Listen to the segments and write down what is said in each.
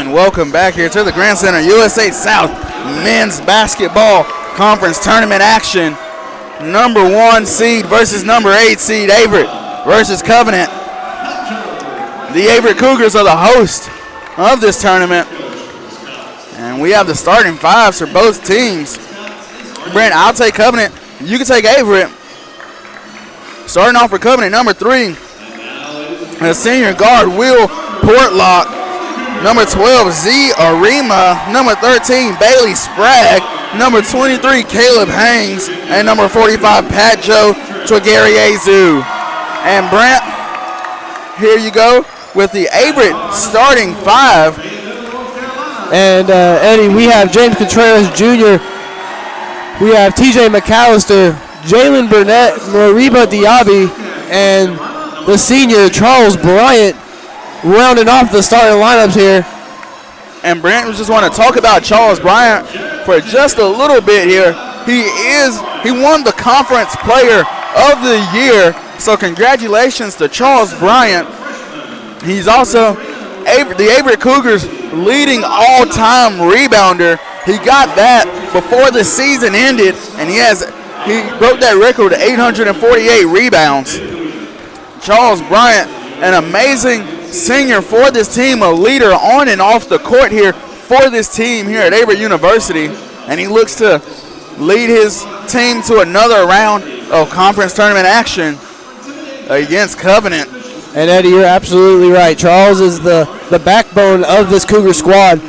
And welcome back here to the Grand Center USA South Men's Basketball Conference Tournament action. Number 1 seed versus number 8 seed Averett versus Covenant. The Averett Cougars are the host of this tournament. And we have the starting fives for both teams. Brent, I'll take Covenant. You can take Averett. Starting off for Covenant, number 3, the senior guard, Will Portlock. Number 12, Z Arima. Number 13, Bailey Sprague. Number 23, Caleb Haynes. And number 45, Pat Joe Twagariezu. And Brent, here you go with the Averett starting 5. And Eddie, we have James Contreras Jr., we have TJ McAllister, Jalen Burnett, Moriba Diaby, and the senior Charles Bryant rounding off the starting lineups here. And Brent, we just want to talk about Charles Bryant for just a little bit here. He won the Conference Player of the Year, so congratulations to Charles Bryant. He's also the Averett Cougars leading all-time rebounder. He got that before the season ended, and he broke that record with 848 rebounds. Charles Bryant, an amazing senior for this team, a leader on and off the court here for this team here at Averett University, and he looks to lead his team to another round of conference tournament action against Covenant. And Eddie, you're absolutely right. Charles is the backbone of this Cougar squad,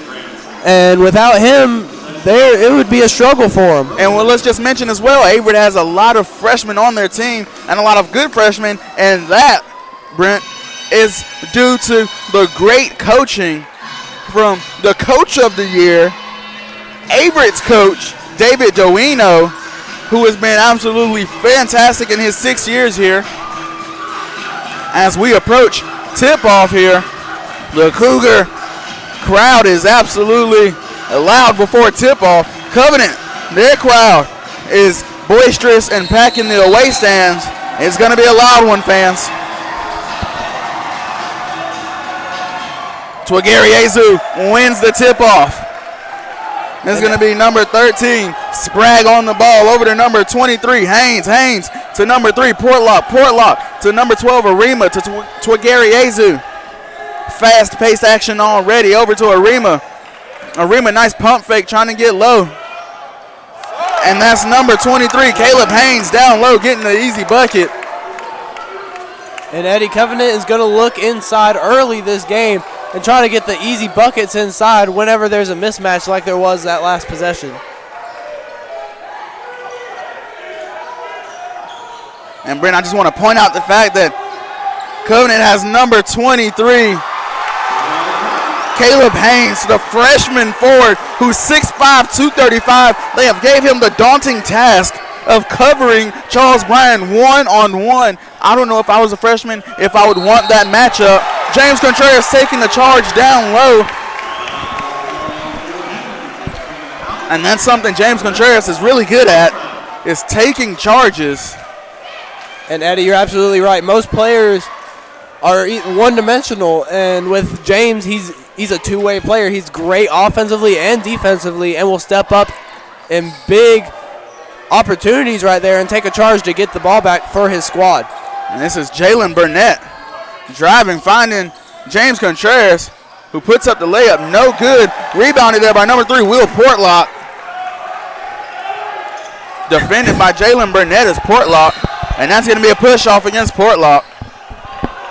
and without him, it would be a struggle for him. And let's just mention as well, Averett has a lot of freshmen on their team and a lot of good freshmen, and that, Brent, is due to the great coaching from the coach of the year, Averett's coach, David Doino, who has been absolutely fantastic in his 6 years here. As we approach tip-off here, the Cougar crowd is absolutely loud before tip-off. Covenant, their crowd is boisterous and packing the away stands. It's going to be a loud one, fans. Twagariezu wins the tip-off. It's going to be number 13, Sprague on the ball, over to number 23, Haynes to number 3, Portlock to number 12, Arima to Twagariezu. Fast-paced action already, over to Arima. Arima, nice pump fake, trying to get low. And that's number 23, Caleb Haynes, down low, getting the easy bucket. And Eddie, Covenant is going to look inside early this game and try to get the easy buckets inside whenever there's a mismatch like there was that last possession. And Brent, I just want to point out the fact that Covenant has number 23, Caleb Haynes, the freshman forward who's 6'5", 235. They have gave him the daunting task of covering Charles Bryant one-on-one. I don't know if I was a freshman, if I would want that matchup. James Contreras taking the charge down low. And that's something James Contreras is really good at, is taking charges. And Eddie, you're absolutely right. Most players are one-dimensional, and with James, he's a two-way player. He's great offensively and defensively, and will step up in big opportunities right there and take a charge to get the ball back for his squad. And this is Jalen Burnett driving, finding James Contreras, who puts up the layup. No good. Rebounded there by number 3, Will Portlock. Defended by Jalen Burnett as Portlock. And that's going to be a push-off against Portlock.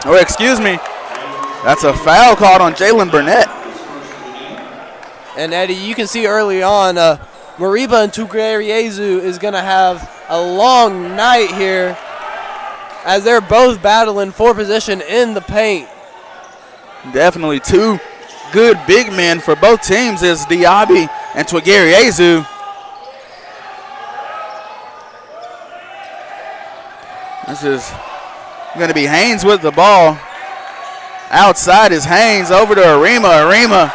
Or excuse me, that's a foul called on Jalen Burnett. And Eddie, you can see early on, Moriba and Twagariezu is going to have a long night here as they're both battling for position in the paint. Definitely two good big men for both teams is Diaby and Twagariezu. This is going to be Haynes with the ball. Outside is Haynes, over to Arima. Arima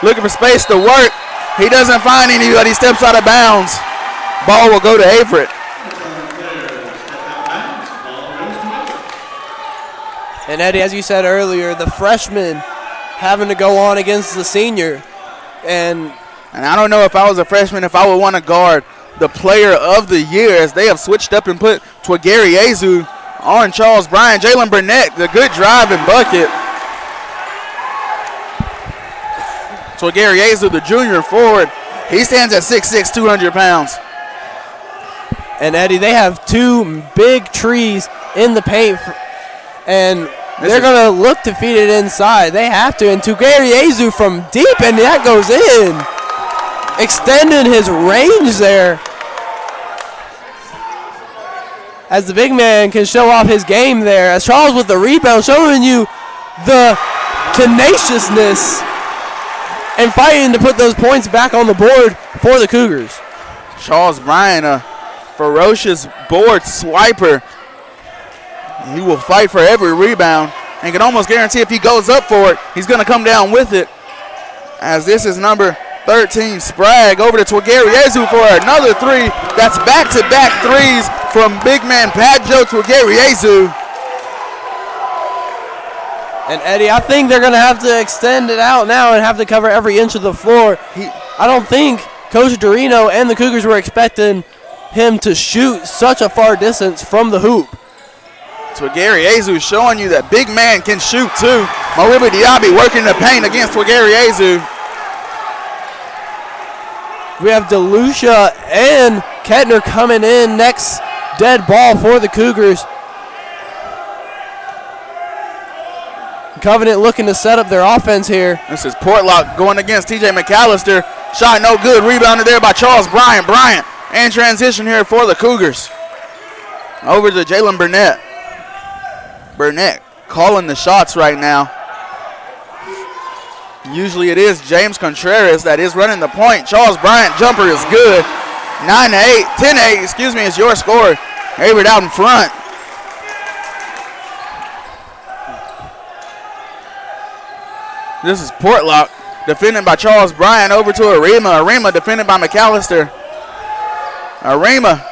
looking for space to work. He doesn't find anybody, steps out of bounds. Ball will go to Averett. And Eddie, as you said earlier, the freshman having to go on against the senior. And I don't know if I was a freshman if I would want to guard the player of the year, as they have switched up and put Twagari Azu on Charles Bryant. Jalen Burnett, the good drive and bucket. Twagari Azu, the junior forward, he stands at 6'6", 200 pounds. And Eddie, they have two big trees in the paint, and they're going to look to feed it inside. They have to. And Twagari Azu from deep, and that goes in. Extending his range there. As the big man can show off his game there. As Charles with the rebound, showing you the tenaciousness and fighting to put those points back on the board for the Cougars. Charles Bryant, a ferocious board swiper. He will fight for every rebound and can almost guarantee if he goes up for it, he's going to come down with it. As this is number 13, Sprague, over to Twagari Azu for another three. That's back-to-back threes from big man Padjo Twagari Azu. And Eddie, I think they're going to have to extend it out now and have to cover every inch of the floor. I don't think Coach Dorino and the Cougars were expecting him to shoot such a far distance from the hoop. Twagari Azu showing you that big man can shoot too. Moriba Diaby working the paint against Twagari Azu. We have DeLucia and Kettner coming in next. Dead ball for the Cougars. Covenant looking to set up their offense here. This is Portlock going against TJ McAllister. Shot no good. Rebounded there by Charles Bryant. Bryant in transition here for the Cougars. Over to Jalen Burnett. Burnett calling the shots right now. Usually it is James Contreras that is running the point. Charles Bryant jumper is good. 9-8, 10-8, excuse me, is your score. Averett out in front. This is Portlock defended by Charles Bryant over to Arima. Arima defended by McAllister. Arima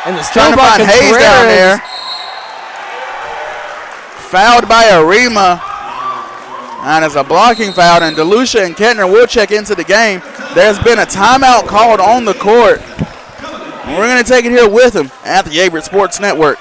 and it's trying to find Hayes down there. Fouled by Arima. And it's a blocking foul, and DeLucia and Kettner will check into the game. There's been a timeout called on the court. And we're going to take it here with him at the Averett Sports Network.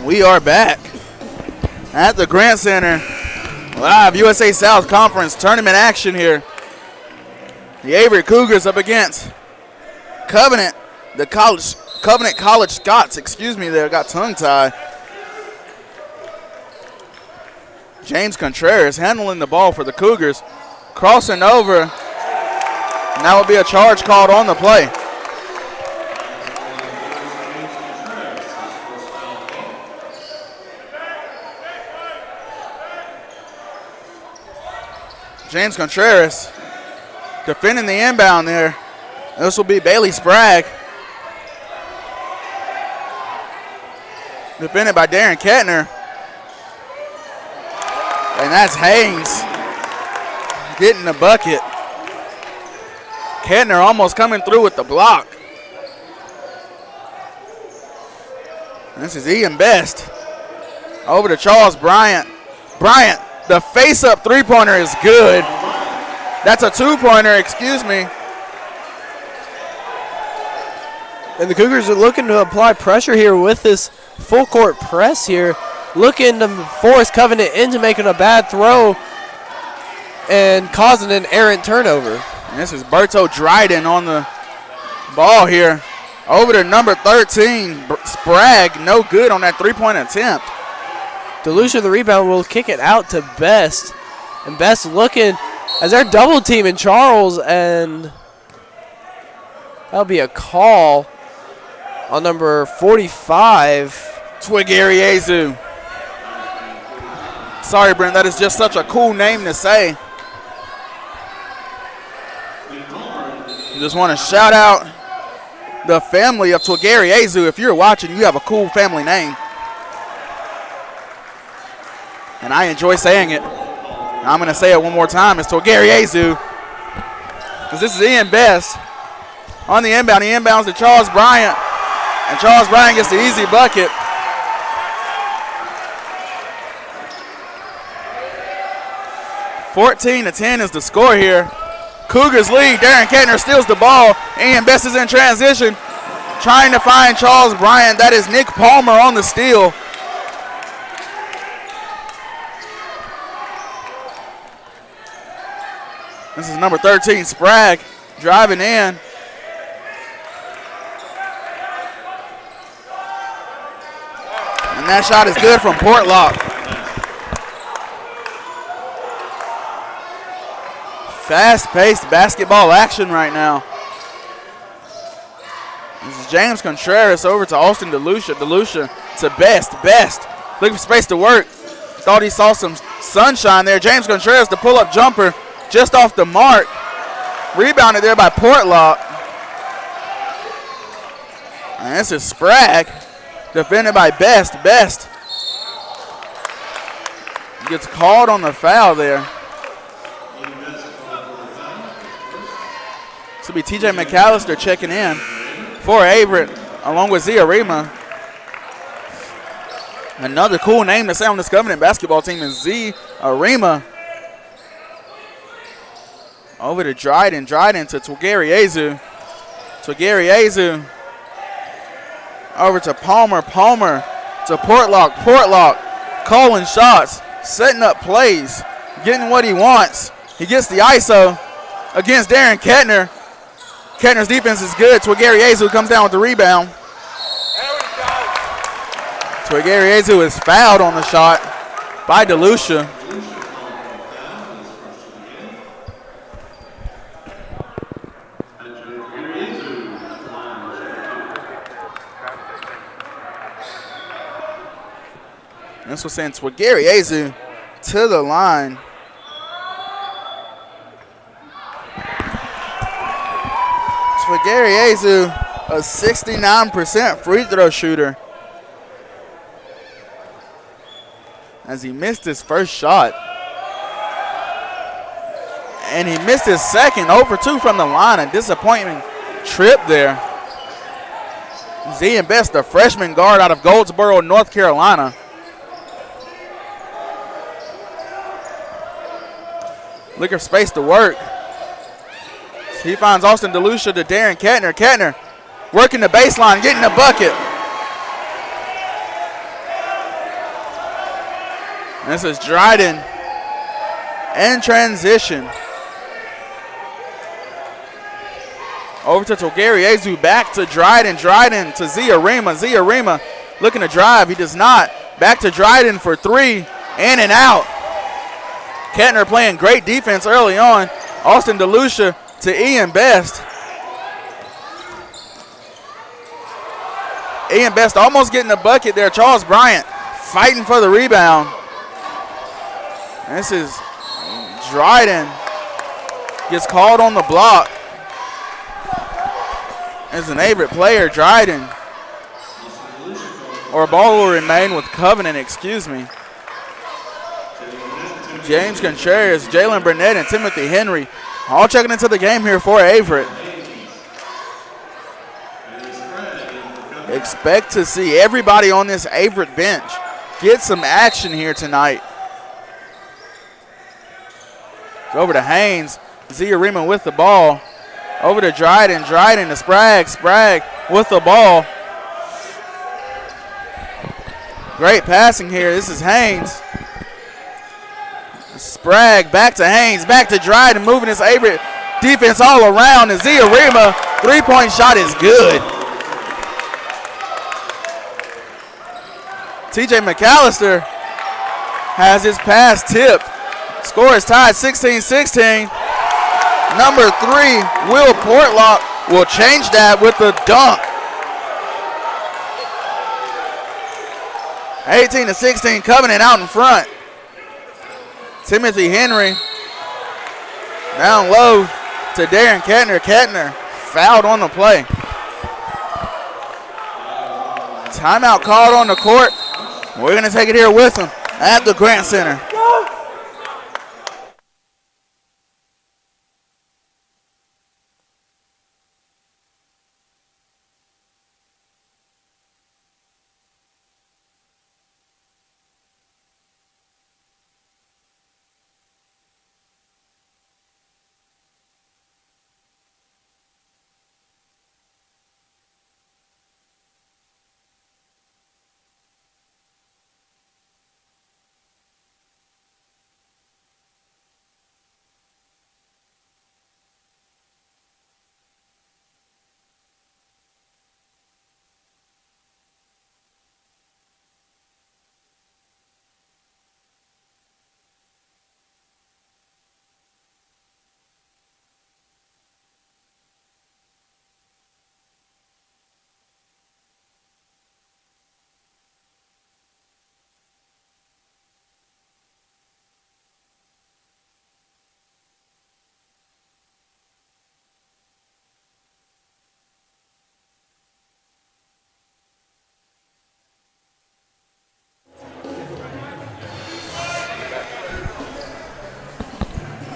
We are back at the Grant Center. Live USA South Conference tournament action here. The Averett Cougars up against Covenant, Covenant College Scots, excuse me there, got tongue-tied. James Contreras handling the ball for the Cougars, crossing over, and that will be a charge called on the play. James Contreras defending the inbound there. This will be Bailey Sprague. Defended by Darren Kettner. And that's Haynes getting the bucket. Kettner almost coming through with the block. This is Ian Best. Over to Charles Bryant. Bryant, the face-up three-pointer is good. That's a two-pointer, excuse me. And the Cougars are looking to apply pressure here with this full court press here, looking to force Covenant into making a bad throw and causing an errant turnover. And this is Berto Dryden on the ball here. Over to number 13, Sprague, no good on that three-point attempt. DeLucia, the rebound, will kick it out to Best. And Best looking as they're double teaming Charles, and that'll be a call on number 45. Twig Ariezu. Sorry, Brent, that is just such a cool name to say. Just want to shout out the family of Twig Ariezu. If you're watching, you have a cool family name. And I enjoy saying it. I'm going to say it one more time. It's Twig Ariezu. Because this is Ian Best. On the inbound, he inbounds to Charles Bryant. And Charles Bryant gets the easy bucket. (14-10) is the score here. Cougars lead. Darren Kettner steals the ball. Ian Best is in transition, trying to find Charles Bryant. That is Nick Palmer on the steal. This is number 13, Sprague, driving in. And that shot is good from Portlock. Fast-paced basketball action right now. This is James Contreras over to Austin DeLucia. DeLucia to Best. Best looking for space to work. Thought he saw some sunshine there. James Contreras, the pull-up jumper, just off the mark. Rebounded there by Portlock. And this is Sprague, defended by Best. Best gets called on the foul there. This will be TJ McAllister checking in for Averett, along with Zia Rima. Another cool name to say on this Covenant basketball team is Zia Rima. Over to Dryden. Dryden to Twigariazu. Twigariazu over to Palmer. Palmer to Portlock. Portlock calling shots, setting up plays, getting what he wants. He gets the ISO against Darren Kettner. Kettner's defense is good. Twigariazu comes down with the rebound. Twigariazu is fouled on the shot by DeLucia. This was sent Twigariazu to the line. Twigariazu, a 69% free throw shooter, as he missed his first shot. And he missed his second, 0 for 2 from the line. A disappointing trip there. Zian Best, the freshman guard out of Goldsboro, North Carolina. Looking for space to work. He finds Austin DeLucia to Darren Kettner. Kettner working the baseline, getting the bucket. And this is Dryden in transition. Over to Twigariazu, back to Dryden. Dryden to Zia Rima. Zia Rima looking to drive. He does not. Back to Dryden for three. In and out. Kettner playing great defense early on. Austin DeLucia to Ian Best. Ian Best almost getting the bucket there. Charles Bryant fighting for the rebound. And this is Dryden. Gets called on the block. As an Averett player, Dryden. Or ball will remain with Covenant, excuse me. James Contreras, Jalen Burnett, and Timothy Henry all checking into the game here for Averett. Expect to see everybody on this Averett bench get some action here tonight. Over to Haynes. Zia Riemann with the ball. Over to Dryden. Dryden to Sprague. Sprague with the ball. Great passing here. This is Haynes. Sprague back to Haynes. Back to Dryden. Moving his Averett defense all around. And Ziarima, three-point shot is good. TJ McAllister has his pass tipped. Score is tied 16-16. Number 3, Will Portlock, will change that with the dunk. 18-16, Covenant out in front. Timothy Henry down low to Darren Kettner. Kettner fouled on the play. Timeout called on the court. We're going to take it here with him at the Grant Center.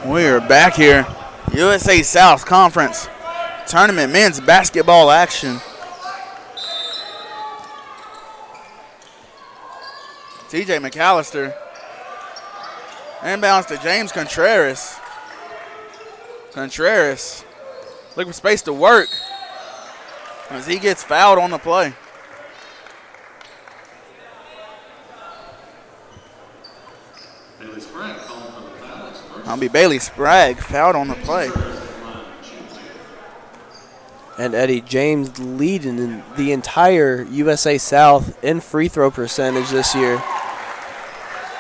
We are back here. USA South Conference Tournament men's basketball action. TJ McAllister. Inbounds to James Contreras. Contreras looking for space to work as he gets fouled on the play. I'll be Bailey Sprague fouled on the play. And Eddie James leading in the entire USA South in free throw percentage this year.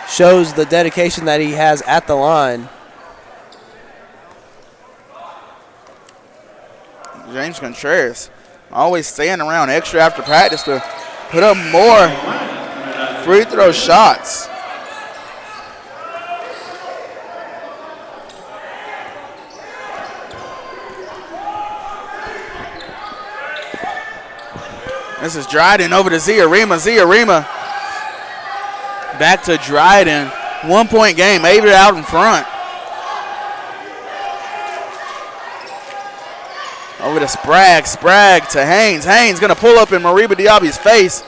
Shows the dedication that he has at the line. James Contreras always staying around extra after practice to put up more free throw shots. This is Dryden over to Ziarima. Ziarima back to Dryden. 1 point game. Averett out in front. Over to Sprague. Sprague to Haynes. Haynes going to pull up in Mariba Diaby's face,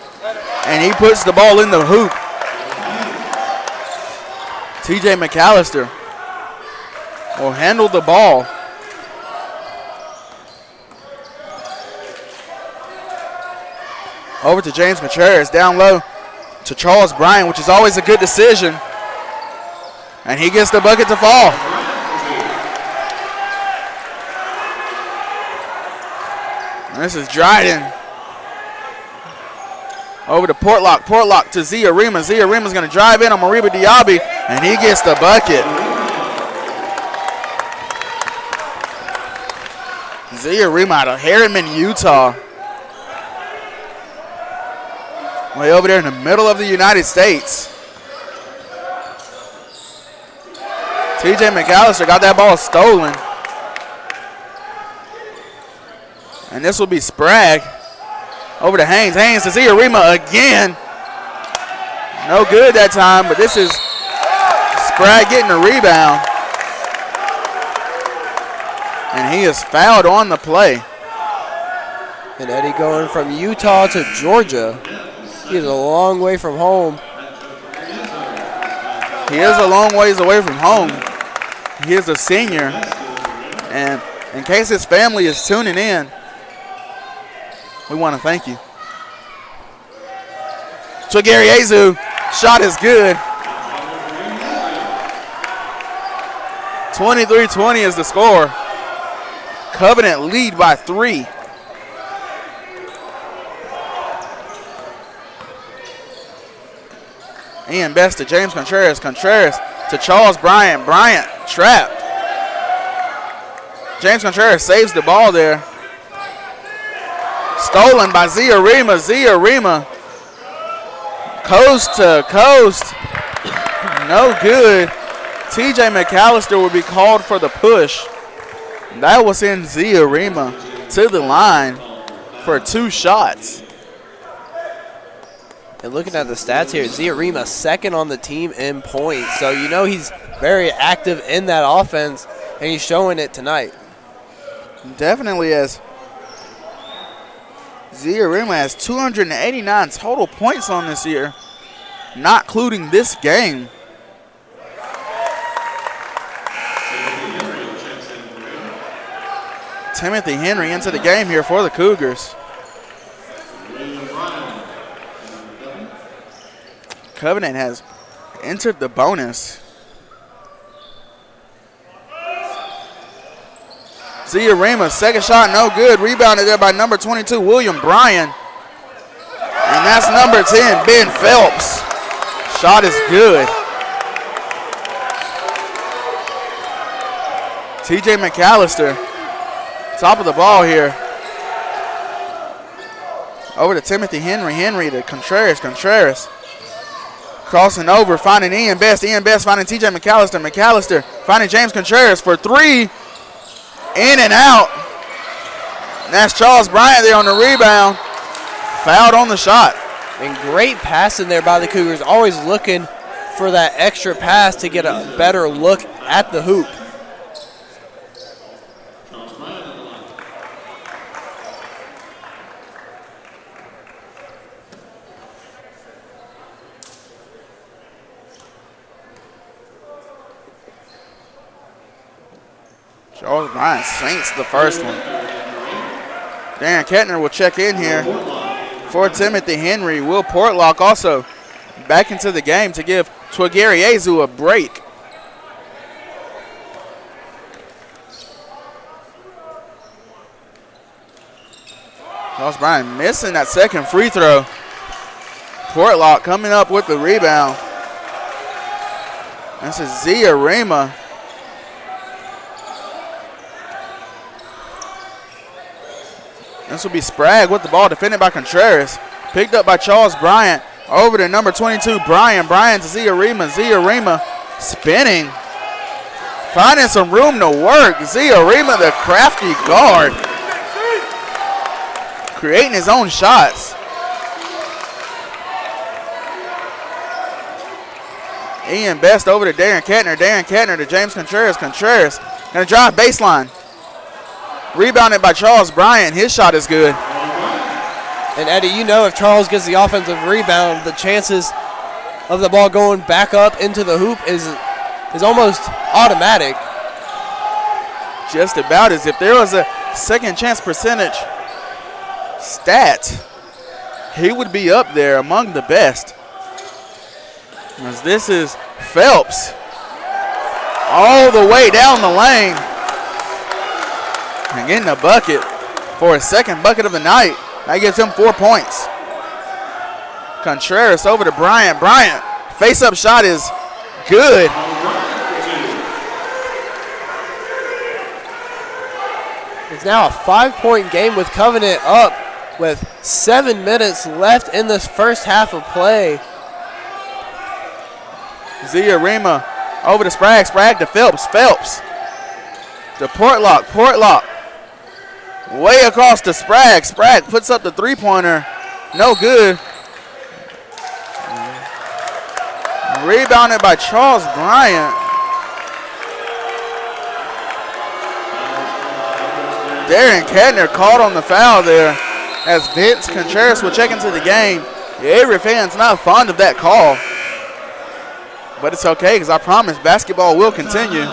and he puts the ball in the hoop. TJ McAllister will handle the ball. Over to James Contreras, down low to Charles Bryan, which is always a good decision. And he gets the bucket to fall. And this is Dryden. Over to Portlock. Portlock to Ziarima. Ziarima's going to drive in on Mariba Diaby, and he gets the bucket. Ziarima out of Harriman, Utah. Way over there in the middle of the United States. TJ McAllister got that ball stolen. And this will be Sprague. Over to Haynes. Haynes to Ziarima again. No good that time, but this is Sprague getting a rebound. And he is fouled on the play. And Eddie going from Utah to Georgia. He is a long way from home. He is a long ways away from home. He is a senior, and In case his family is tuning in, we want to thank you. Twagariazu, shot is good. 23-20 is the score. Covenant lead by 3. Ian Best to James Contreras. Contreras to Charles Bryant. Bryant trapped. James Contreras saves the ball there. Stolen by Zia Rima. Zia Rima. Coast to coast. No good. TJ McAllister will be called for the push. That will send Zia Rima to the line for 2 shots. And looking at the stats here, Zia Rima second on the team in points. So you know he's very active in that offense, and he's showing it tonight. Definitely, as Zia Rima has 289 total points on this year, not including this game. Timothy Henry into the game here for the Cougars. Covenant has entered the bonus. Zia Rima, second shot, no good. Rebounded there by number 22, William Bryan. And that's number 10, Ben Phelps. Shot is good. TJ McAllister, top of the ball here. Over to Timothy Henry. Henry to Contreras. Contreras crossing over, finding Ian Best. Ian Best finding TJ McAllister. McAllister finding James Contreras for 3. In and out. And that's Charles Bryant there on the rebound. Fouled on the shot. And great passing there by the Cougars. Always looking for that extra pass to get a better look at the hoop. Charles Bryant sinks the first one. Darren Kettner will check in here for Timothy Henry. Will Portlock also back into the game to give Twagariazu a break. Charles Bryant missing that second free throw. Portlock coming up with the rebound. This is Zia Rima. This will be Sprague with the ball, defended by Contreras. Picked up by Charles Bryant. Over to number 22, Bryan. Bryan to Zia Rima. Zia Rima spinning. Finding some room to work. Zia Rima, the crafty guard. Creating his own shots. Ian Best over to Darren Kettner. Darren Kettner to James Contreras. Contreras going to drive baseline. Rebounded by Charles Bryant. His shot is good. And Eddie, you know if Charles gets the offensive rebound, the chances of the ball going back up into the hoop is almost automatic. Just about as if there was a second chance percentage stat, he would be up there among the best. As this is Phelps all the way down the lane. And getting a bucket for his second bucket of the night. That gives him 4 points. Contreras over to Bryant. Bryant, face-up shot is good. It's now a 5-point game with Covenant up with 7 minutes left in this first half of play. Zia Rima over to Sprague. Sprague to Phelps. Phelps to Portlock. Portlock way across to Sprague. Sprague puts up the three-pointer. No good. Rebounded by Charles Bryant. Darren Kettner called on the foul there as Vince Contreras will check into the game. The Avery fans not fond of that call. But it's okay because I promise basketball will continue.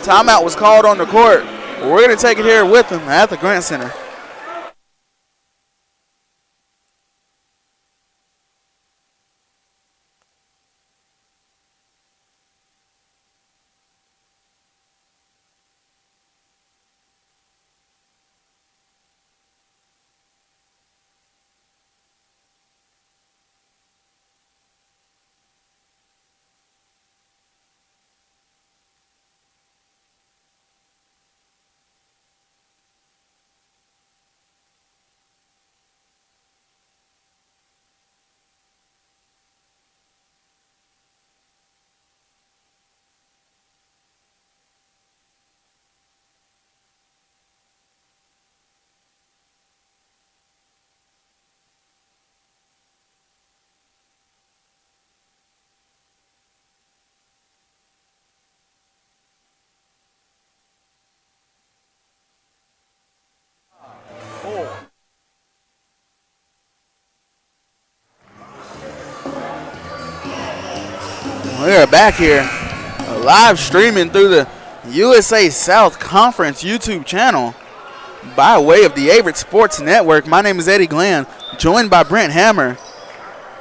Timeout was called on the court We're going to take it here with them at the Grant Center. We are back here, live streaming through the USA South Conference YouTube channel by way of the Averett Sports Network. My name is Eddie Glenn, joined by Brent Hammer.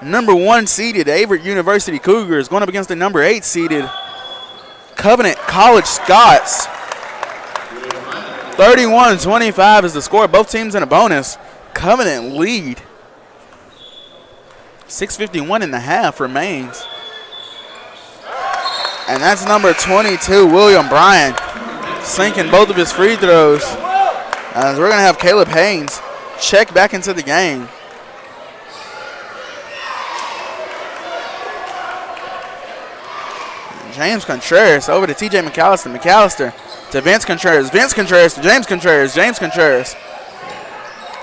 Number 1 seeded Averett University Cougars going up against the number 8 seeded Covenant College Scots. 31-25 is the score. Both teams in a bonus. Covenant lead. 6:51 in the half remains. And that's number 22, William Bryan, sinking both of his free throws. As we're going to have Caleb Haynes check back into the game. James Contreras over to TJ McAllister. McAllister to Vince Contreras. Vince Contreras to James Contreras. James Contreras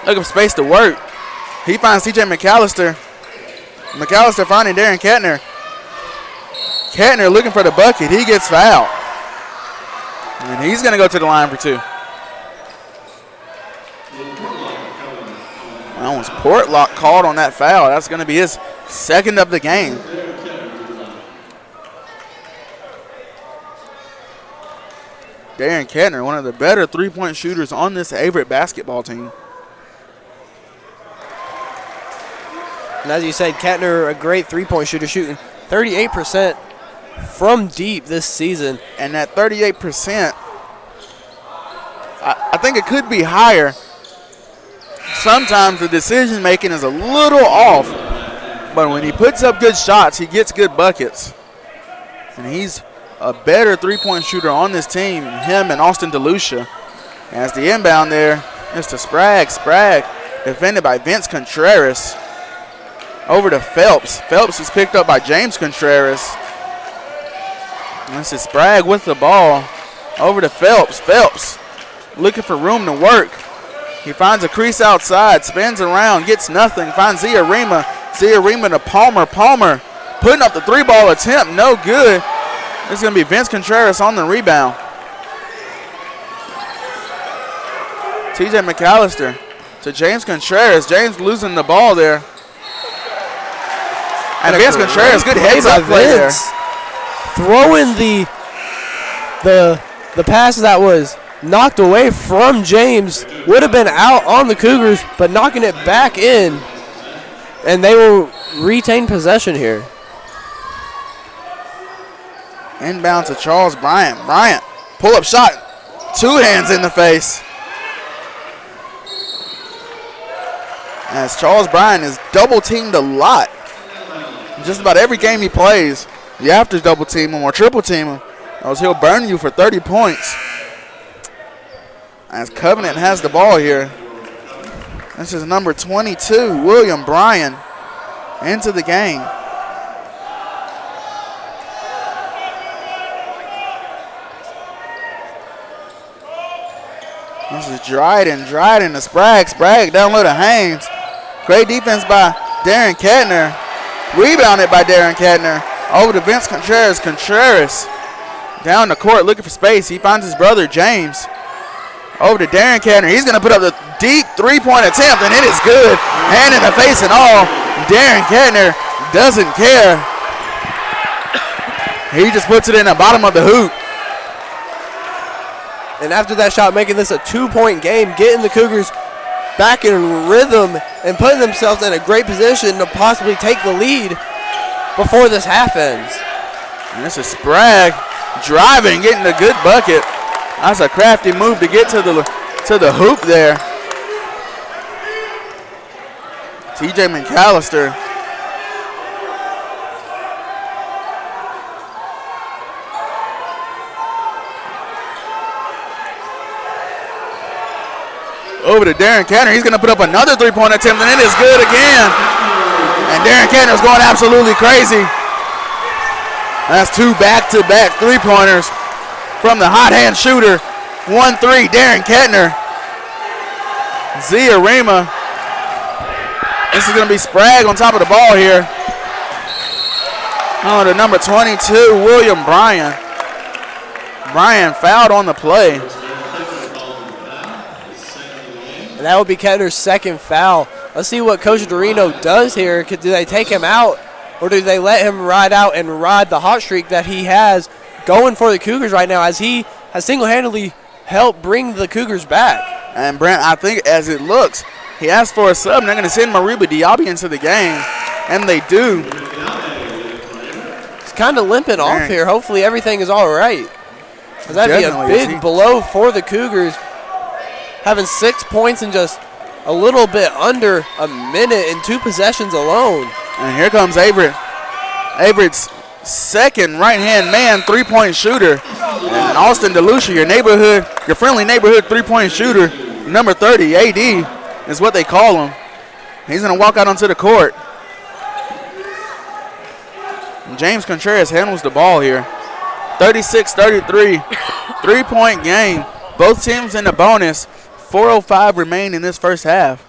looking for space to work. He finds TJ McAllister. McAllister finding Darren Kettner. Kettner looking for the bucket. He gets fouled. And he's going to go to the line for 2. That was Portlock called on that foul. That's going to be his second of the game. Darren Kettner, one of the better three-point shooters on this Averett basketball team. And as you said, Kettner, a great three-point shooter, shooting 38% from deep this season. And that 38%, I think it could be higher. Sometimes the decision making is a little off, but when he puts up good shots, he gets good buckets. And he's a better three-point shooter on this team, him and Austin DeLucia. As the inbound there is to Sprague. Sprague defended by Vince Contreras. Over to Phelps. Phelps is picked up by James Contreras. This is Sprague with the ball. Over to Phelps. Phelps looking for room to work. He finds a crease outside, spins around, gets nothing, finds Zia Rima. Zia Rima to Palmer. Palmer putting up the 3-ball attempt, no good. This is going to be Vince Contreras on the rebound. TJ McAllister to James Contreras. James losing the ball there. And Vince Contreras, good heads-up play there. Throwing the pass that was knocked away from James. Would have been out on the Cougars, but knocking it back in. And they will retain possession here. Inbound to Charles Bryant. Bryant, pull-up shot. 2 hands in the face. As Charles Bryant is double-teamed a lot. Just about every game he plays, you have to double-team him or triple-team him, else he'll burn you for 30 points. As Covenant has the ball here. This is number 22, William Bryan, into the game. This is Dryden. Dryden to Sprague. Sprague down low to Haynes. Great defense by Darren Kettner. Rebounded by Darren Kettner. Over to Vince Contreras. Contreras down the court looking for space. He finds his brother James. Over to Darren Kettner. He's going to put up the deep three-point attempt, and it is good. Hand in the face and all. Darren Kettner doesn't care. He just puts it in the bottom of the hoop. And after that shot, making this a 2-point game, getting the Cougars back in rhythm and putting themselves in a great position to possibly take the lead before this half ends. And this is Sprague driving, getting a good bucket. That's a crafty move to get to the hoop there. TJ McAllister. Over to Darren Kettner. He's going to put up another three-point attempt, and it is good again. And Darren Kettner's going absolutely crazy. That's two back-to-back three-pointers from the hot-hand shooter. 1-3, Darren Kettner. Zia Rima. This is going to be Sprague on top of the ball here. Oh, to number 22, William Bryan. Bryan fouled on the play. And that will be Kettner's second foul. Let's see what Coach Dorino does here. Do they take him out, or do they let him ride out and ride the hot streak that he has going for the Cougars right now, as he has single-handedly helped bring the Cougars back? And Brent, I think as it looks, he asked for a sub, and they're going to send Mariba Diaby into the game, and they do. He's kind of limping off here. Hopefully everything is all right, because that'd be a big blow for the Cougars, having 6 points in just a little bit under a minute and 2 possessions alone. And here comes Averett. Averett's second right-hand man three-point shooter. And Austin DeLucia, your friendly neighborhood three-point shooter, number 30, AD, is what they call him. He's going to walk out onto the court. And James Contreras handles the ball here. 36-33, three-point game. Both teams in the bonus. 4:05 remain in this first half.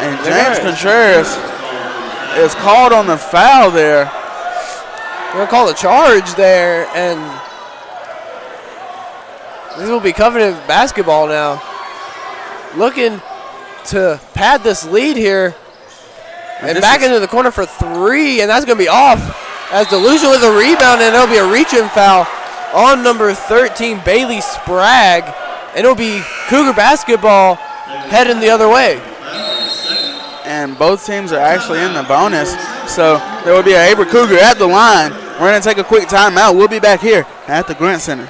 And James Contreras is called on the foul there. They're going to call a charge there, and this will be Covenant basketball now. Looking to pad this lead here. And back into the corner for three, and that's going to be off as DeLucia with a rebound, and it'll be a reach-in foul on number 13, Bailey Sprague. And it'll be Cougar basketball heading the other way. And both teams are actually in the bonus, so there will be an Averett Cougar at the line. We're going to take a quick timeout. We'll be back here at the Grant Center.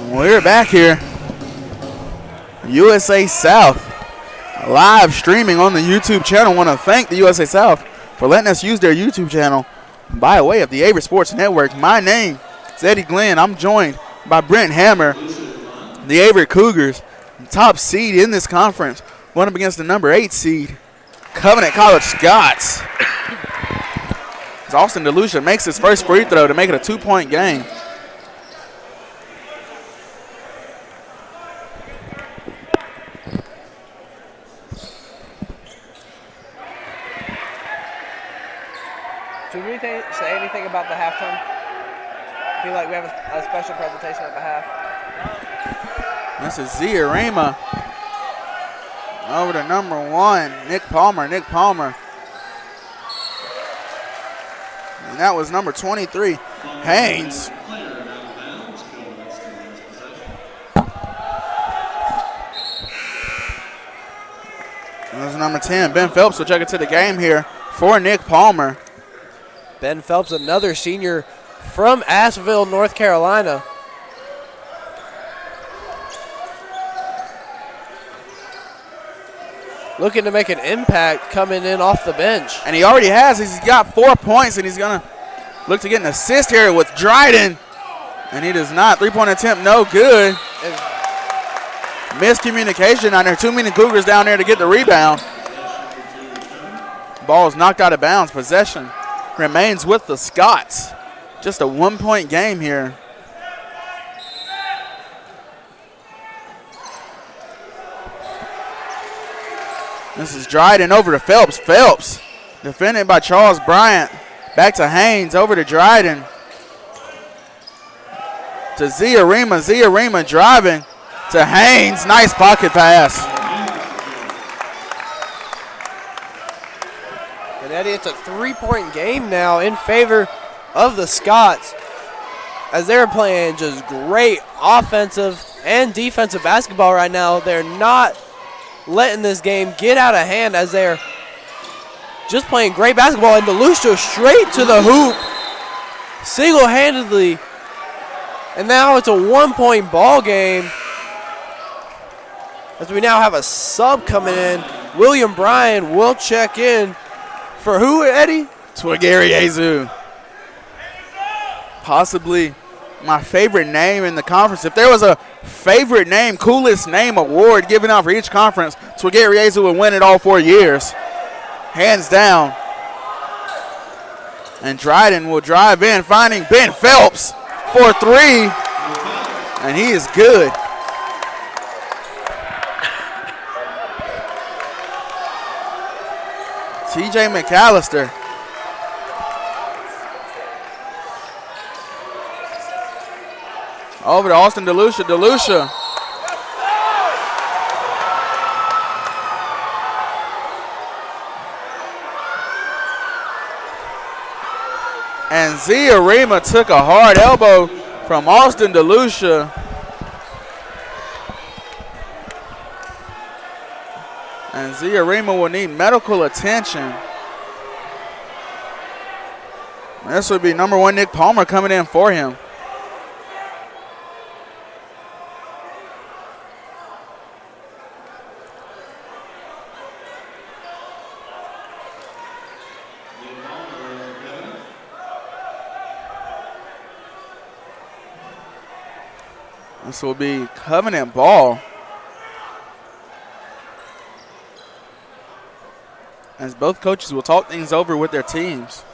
We're back here. USA South live streaming on the YouTube channel. Want to thank the USA South for letting us use their YouTube channel by way of the Averett Sports Network. My name is Eddie Glenn. I'm joined by Brent Hammer. The Averett Cougars, top seed in this conference, went up against the number 8 seed, Covenant College Scots. As Austin DeLucia makes his first free throw to make it a 2-point game. Should we say anything about the halftime? I feel like we have a special presentation at the half. This is Zia Rima Over to number 1, Nick Palmer. Nick Palmer. And that was number 23, Haynes. And that's number 10, Ben Phelps will check it to the game here for Nick Palmer. Ben Phelps, another senior from Asheville, North Carolina. Looking to make an impact coming in off the bench. And he already has. He's got 4 points, and he's going to look to get an assist here with Dryden. And he does not. 3-point attempt, no good. Miscommunication on there. Too many Cougars down there to get the rebound. Ball is knocked out of bounds. Possession remains with the Scots. Just a 1-point game here. This is Dryden over to Phelps. Phelps defended by Charles Bryant. Back to Haynes, over to Dryden. To Zia Rima. Zia Rima driving to Haynes. Nice pocket pass. And Eddie, it's a 3-point game now in favor of the Scots, as they're playing just great offensive and defensive basketball right now. They're not letting this game get out of hand, as they're just playing great basketball. And DeLucia straight to the hoop, single-handedly. And now it's a 1-point ball game, as we now have a sub coming in. William Bryan will check in for who, Eddie? Twigary Azu. Possibly my favorite name in the conference. If there was a favorite name, coolest name award given out for each conference, Twigary Azu would win it all 4 years. Hands down. And Dryden will drive in, finding Ben Phelps for 3. And he is good. TJ McAllister. Over to Austin DeLucia. DeLucia. And Zia Rima took a hard elbow from Austin DeLucia. And Zia Rima will need medical attention. This would be number 1, Nick Palmer, coming in for him. This will be Covenant ball, as both coaches will talk things over with their teams.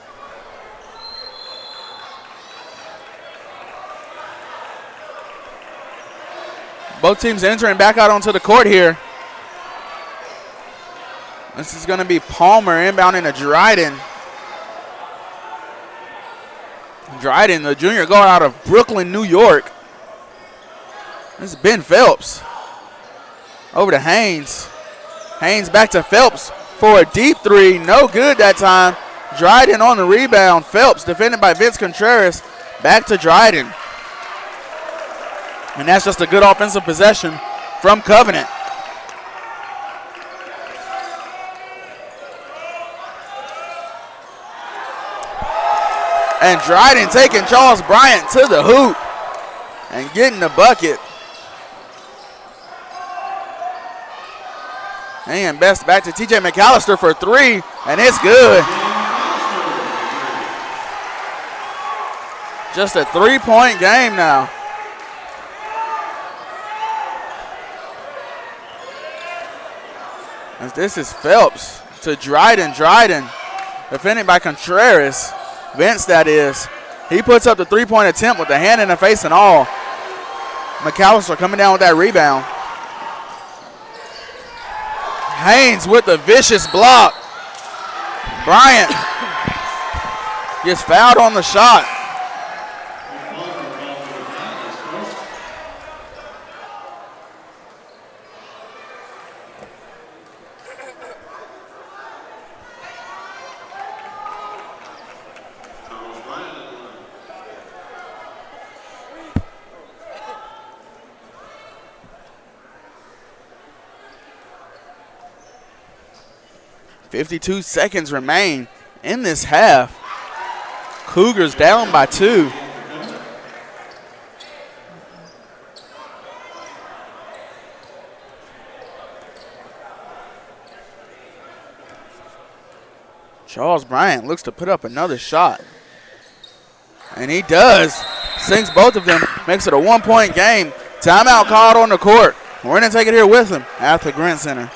Both teams entering back out onto the court here. This is going to be Palmer inbounding to Dryden. Dryden, the junior guard out of Brooklyn, New York. This is Ben Phelps. Over to Haynes. Haynes back to Phelps for a deep 3. No good that time. Dryden on the rebound. Phelps defended by Vince Contreras. Back to Dryden. And that's just a good offensive possession from Covenant. And Dryden taking Charles Bryant to the hoop and getting the bucket. And best back to TJ McAllister for 3, and it's good. Just a 3-point game now. As this is Phelps to Dryden. Dryden defended by Contreras. Vince, that is. He puts up the 3-point attempt with the hand in the face and all. McAllister coming down with that rebound. Haynes with the vicious block. Bryant gets fouled on the shot. 52 seconds remain in this half. Cougars down by 2. Charles Bryant looks to put up another shot. And he does. Sinks both of them. Makes it a 1-point game. Timeout called on the court. We're going to take it here with him at the Grant Center.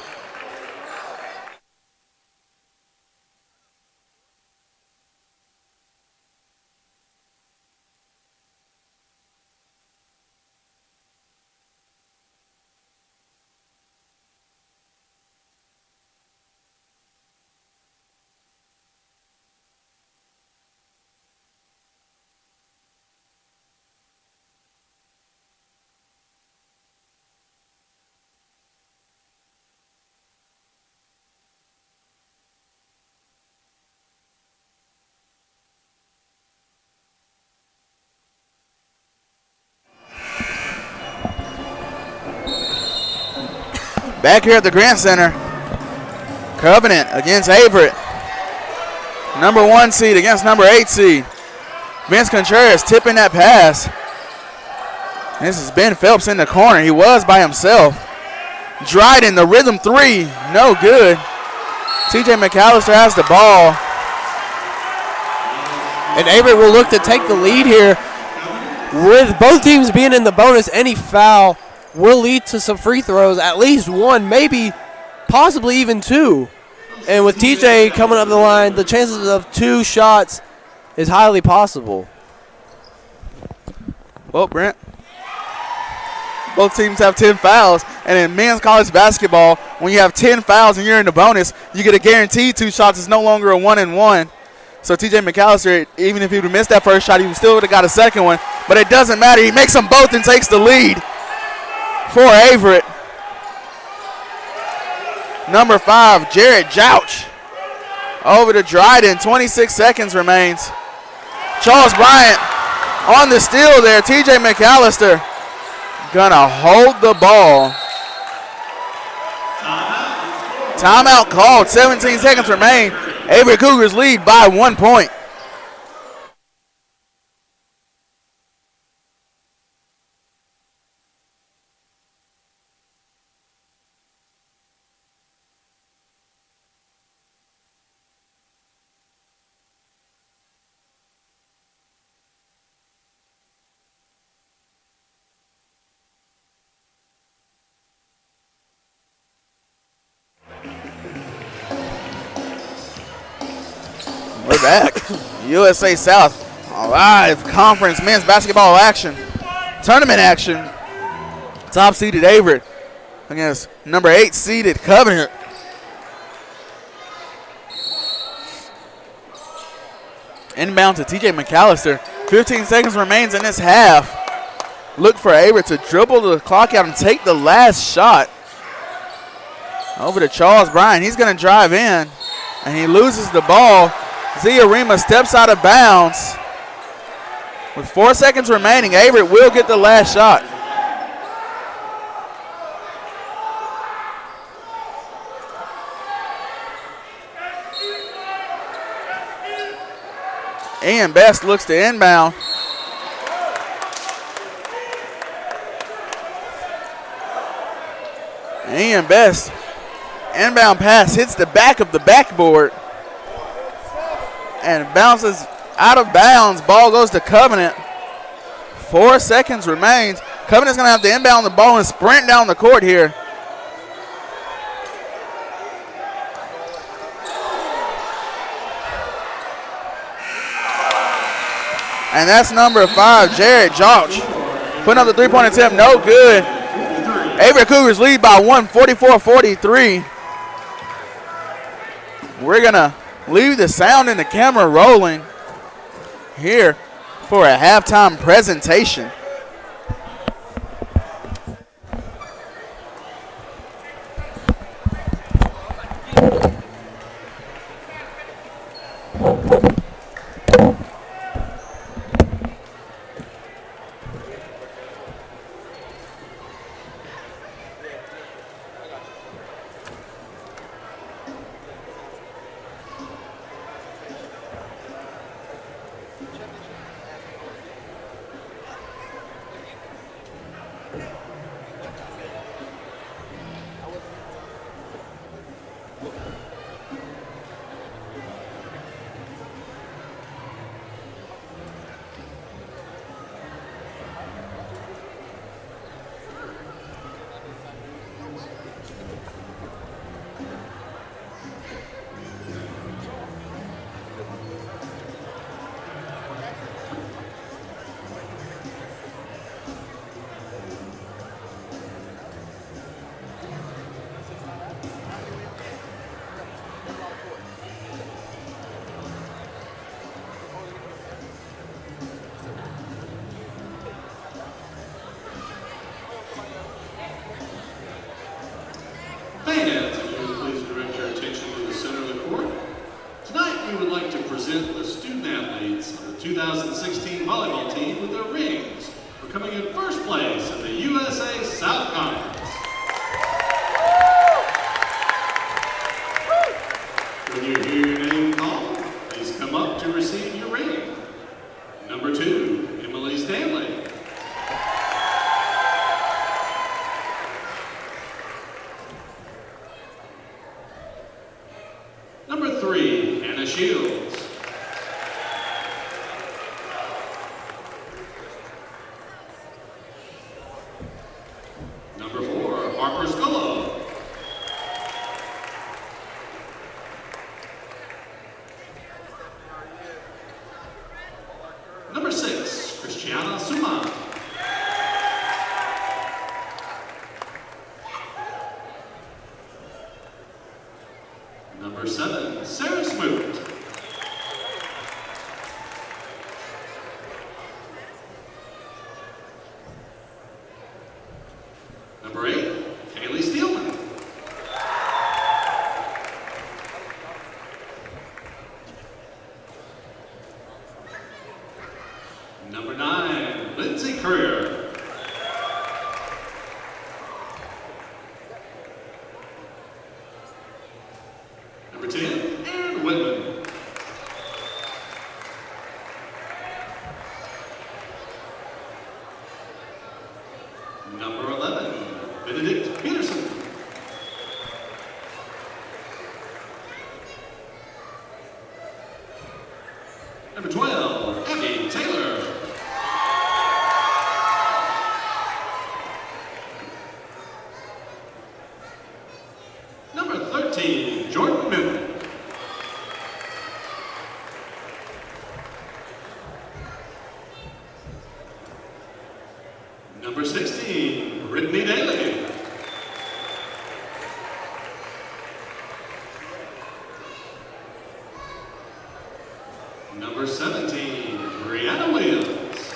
Back here at the Grant Center, Covenant against Averett. Number 1 seed against number 8 seed. Vince Contreras tipping that pass. This is Ben Phelps in the corner. He was by himself. Dryden, the rhythm 3, no good. TJ McAllister has the ball. And Averett will look to take the lead here. With both teams being in the bonus, any foul will lead to some free throws, at least one, maybe possibly even 2. And with TJ coming up the line, the chances of 2 shots is highly possible. Well, Brent, both teams have 10 fouls, and in men's college basketball, when you have 10 fouls and you're in the bonus, you get a guaranteed 2 shots. It's no longer a 1-and-1. So TJ McAllister, even if he would have missed that first shot, he still would have got a second one. But it doesn't matter. He makes them both and takes the lead for Averett. Number 5, Jarrett Jouch. Over to Dryden. 26 seconds remains. Charles Bryant on the steal there. TJ McAllister gonna hold the ball. Timeout called. 17 seconds remain. Averett Cougars lead by 1 point. We're back. USA South live conference men's basketball action. Tournament action. Top seeded Averett against number 8 seeded Covenant. Inbound to TJ McAllister. 15 seconds remains in this half. Look for Averett to dribble the clock out and take the last shot. Over to Charles Bryant. He's going to drive in, and he loses the ball. Zia Rima steps out of bounds. With 4 seconds remaining, Averett will get the last shot. Ian Best looks to inbound. Ian Best, inbound pass hits the back of the backboard and bounces out of bounds. Ball goes to Covenant. 4 seconds remains. Covenant's going to have to inbound the ball and sprint down the court here. And that's number 5, Jarrett Jouch. Putting up the three-point attempt, no good. Averett Cougars lead by 1, 44-43. We're going to leave the sound and the camera rolling here for a halftime presentation. 2016 volleyball team with their rings for coming in first place in the USA South Conference. When you hear your name called, please come up to receive your ring. Number 2, Emily Stanley. Number 3, Hannah Shields. Number 4, Harper Scullo. Number 6, Christiana Suma. Number 7, Sarah Smoot. Number 8, Kaylee Steelman. Number 9, Lindsay Creer. Number 10, Aaron Whitman. Number 11, Benedict Peterson. Number 12, Abby Taylor. Number 13, Jordan Miller. Number 16, Brittany Daly. Number 17, Brianna Williams.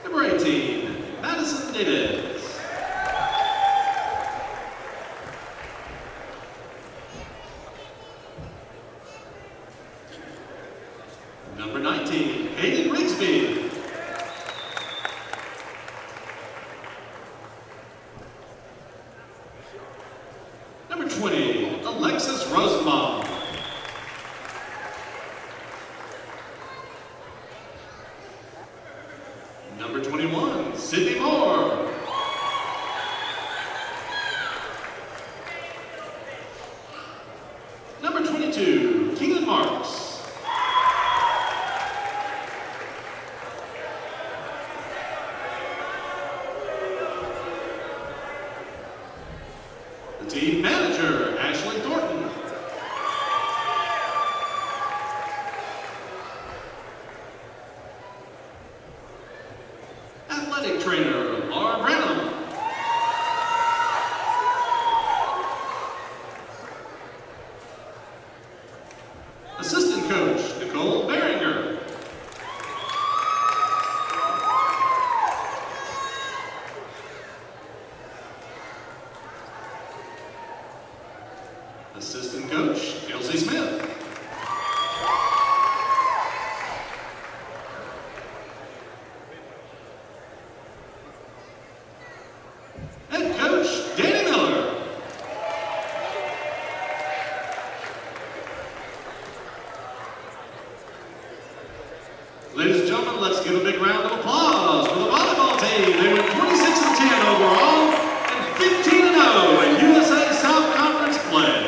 Number 18, Madison Davis. Number 19, Hayden Rigsby. Number 20, Alexis Rosenbaum. Number 21, Sydney Moore. Number 22, Keelan Marks. The team manager, Ashley Thornton. Athletic trainer, Laura Branham. Assistant coach, Nicole Behringer. Assistant coach, Kelsey Smith. Head coach, Danny Miller. Ladies and gentlemen, let's give a big round of applause for the volleyball team. They went 26-10 overall and 15-0 in USA South Conference play.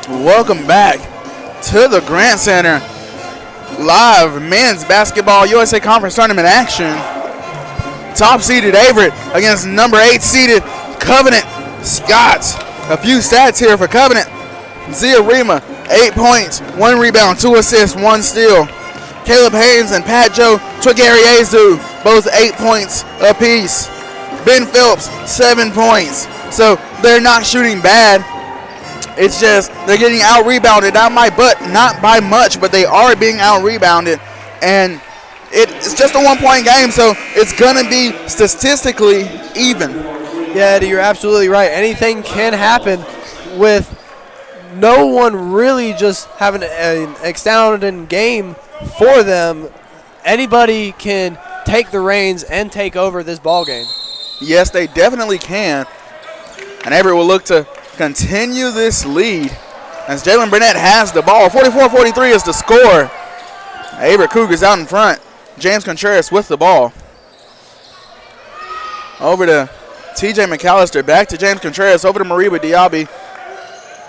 Welcome back to the Grant Center. Live men's basketball USA Conference Tournament action. Top seeded Averett against number 8 seeded Covenant Scots. A few stats here for Covenant. Zia Rima, 8 points, 1 rebound, 2 assists, 1 steal. Caleb Haynes and Pat Joe Twagariezu, both 8 points apiece. Ben Phillips, 7 points. So they're not shooting bad. It's just they're getting out-rebounded, not by much, but they are being out-rebounded. And it's just a 1-point game, so it's going to be statistically even. Yeah, Eddie, you're absolutely right. Anything can happen with no one really just having an astounding game for them. Anybody can take the reins and take over this ball game. Yes, they definitely can. And Averett will look to continue this lead as Jalen Burnett has the ball. 44-43 is the score. Averett Cougars out in front. James Contreras with the ball. Over to TJ McAllister. Back to James Contreras. Over to Mariba Diaby.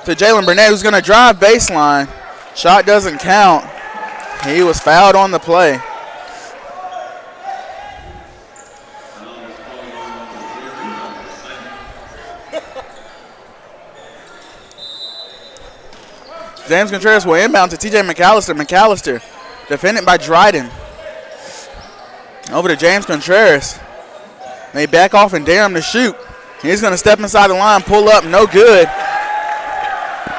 To Jalen Burnett, who's going to drive baseline. Shot doesn't count. He was fouled on the play. James Contreras will inbound to TJ McAllister. McAllister defended by Dryden. Over to James Contreras. They back off and dare him to shoot. He's going to step inside the line, pull up, no good.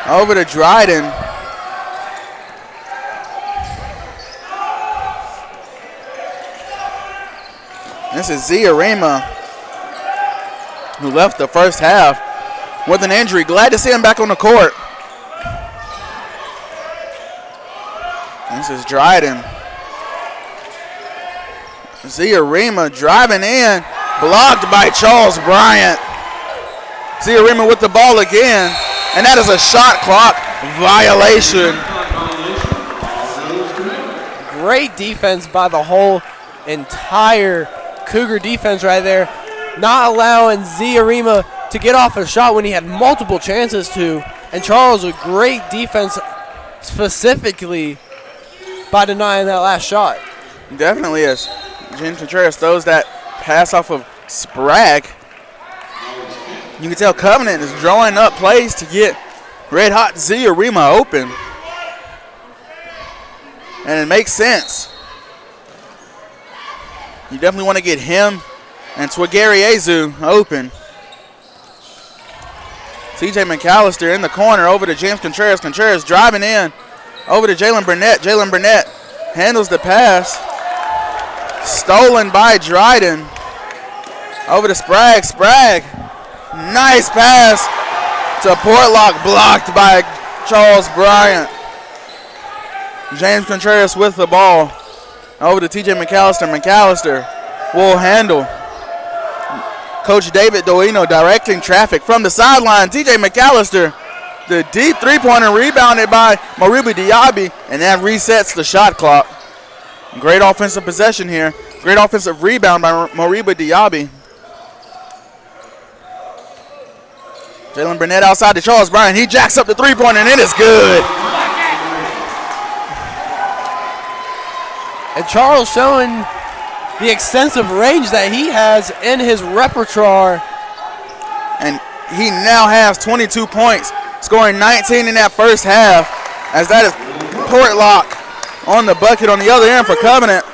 Over to Dryden. This is Zia Rima, who left the first half with an injury. Glad to see him back on the court. This is Dryden. Zia Rima driving in, blocked by Charles Bryant. Zia Rima with the ball again, and that is a shot clock violation. Great defense by the whole entire Cougar defense right there, not allowing Zia Rima to get off a shot when he had multiple chances to, and Charles with great defense specifically by denying that last shot. Definitely is. James Contreras throws that pass off of Sprague. You can tell Covenant is drawing up plays to get red hot Zia Rima open. And it makes sense. You definitely want to get him and Twagariezu open. TJ McAllister in the corner over to James Contreras. Contreras driving in over to Jalen Burnett. Jalen Burnett handles the pass. Stolen by Dryden. Over to Sprague. Sprague. Nice pass to Portlock, blocked by Charles Bryant. James Contreras with the ball. Over to TJ McAllister. McAllister will handle. Coach David Doino directing traffic from the sideline. TJ McAllister, the deep three-pointer rebounded by Mariba Diaby, and that resets the shot clock. Great offensive possession here. Great offensive rebound by Mariba Diaby. Jalen Burnett outside to Charles Bryant. He jacks up the three-pointer, and it is good. And Charles showing the extensive range that he has in his repertoire. And he now has 22 points, scoring 19 in that first half, as that is Portlock on the bucket on the other end for Covenant.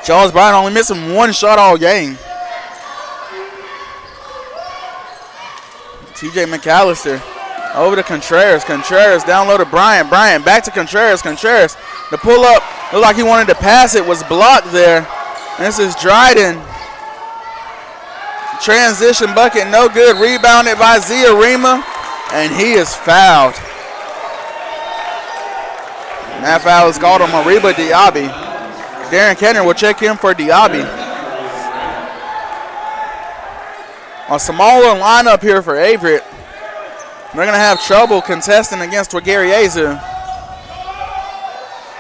Charles Bryant only missing one shot all game. TJ McAllister over to Contreras. Contreras down low to Bryant. Bryant back to Contreras. Contreras, the pull up, looked like he wanted to pass it, was blocked there. This is Dryden. Transition bucket, no good. Rebounded by Zia Rima, and he is fouled. And that foul is called on Mariba Diaby. Darren Kenner will check in for Diaby. A smaller lineup here for Averett. They're going to have trouble contesting against Twagariezu.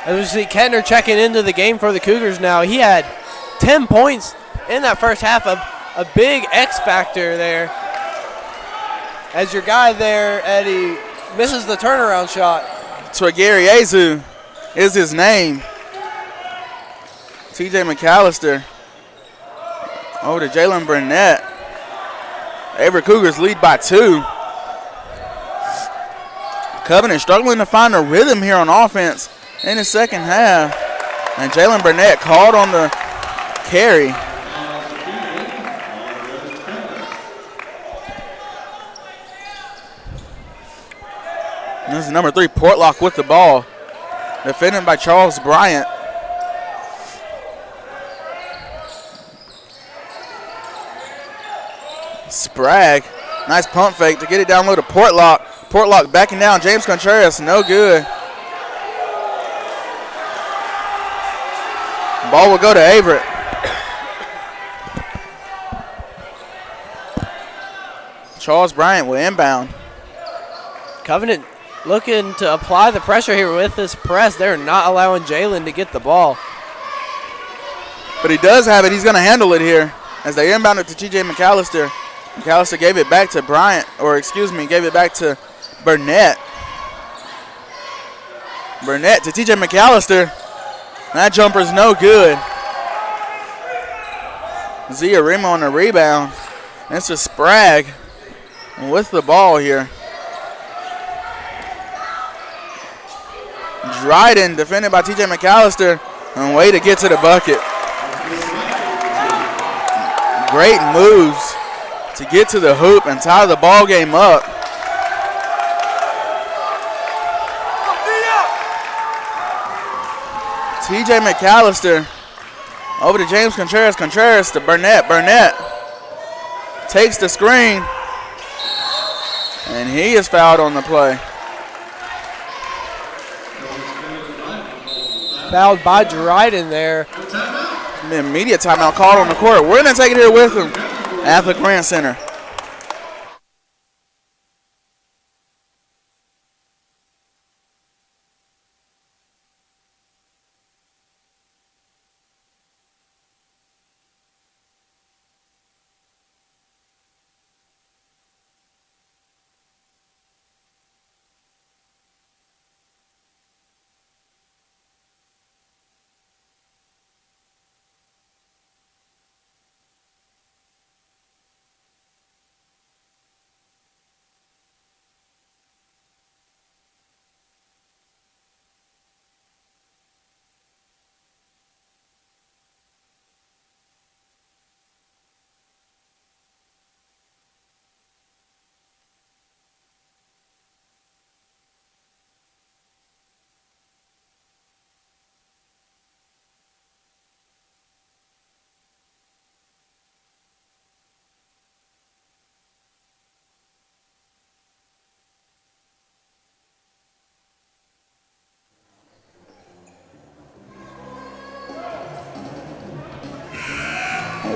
As we see Kettner checking into the game for the Cougars now. He had 10 points in that first half, a big X factor there. As your guy there, Eddie, misses the turnaround shot. Twagariezu is his name. TJ McAllister over to Jalen Burnett. Averett Cougars lead by 2. Covenant struggling to find a rhythm here on offense in the second half. And Jalen Burnett called on the carry. This is number 3, Portlock with the ball. Defended by Charles Bryant. Sprague, nice pump fake to get it down low to Portlock. Portlock backing down, James Contreras, no good. Ball will go to Averett. Charles Bryant will inbound. Covenant looking to apply the pressure here with this press. They're not allowing Jalen to get the ball. But he does have it. He's going to handle it here as they inbound it to TJ McAllister. McAllister gave it back to gave it back to Burnett. Burnett to TJ McAllister. That jumper's no good. Zia Rima on the rebound. It's a Sprague with the ball here. Dryden defended by TJ McAllister. And way to get to the bucket. Great moves to get to the hoop and tie the ball game up. TJ McAllister over to James Contreras. Contreras to Burnett. Burnett takes the screen. And he is fouled on the play. Fouled by Dryden there. The immediate timeout called on the court. We're going to take it here with him at the Grant Center.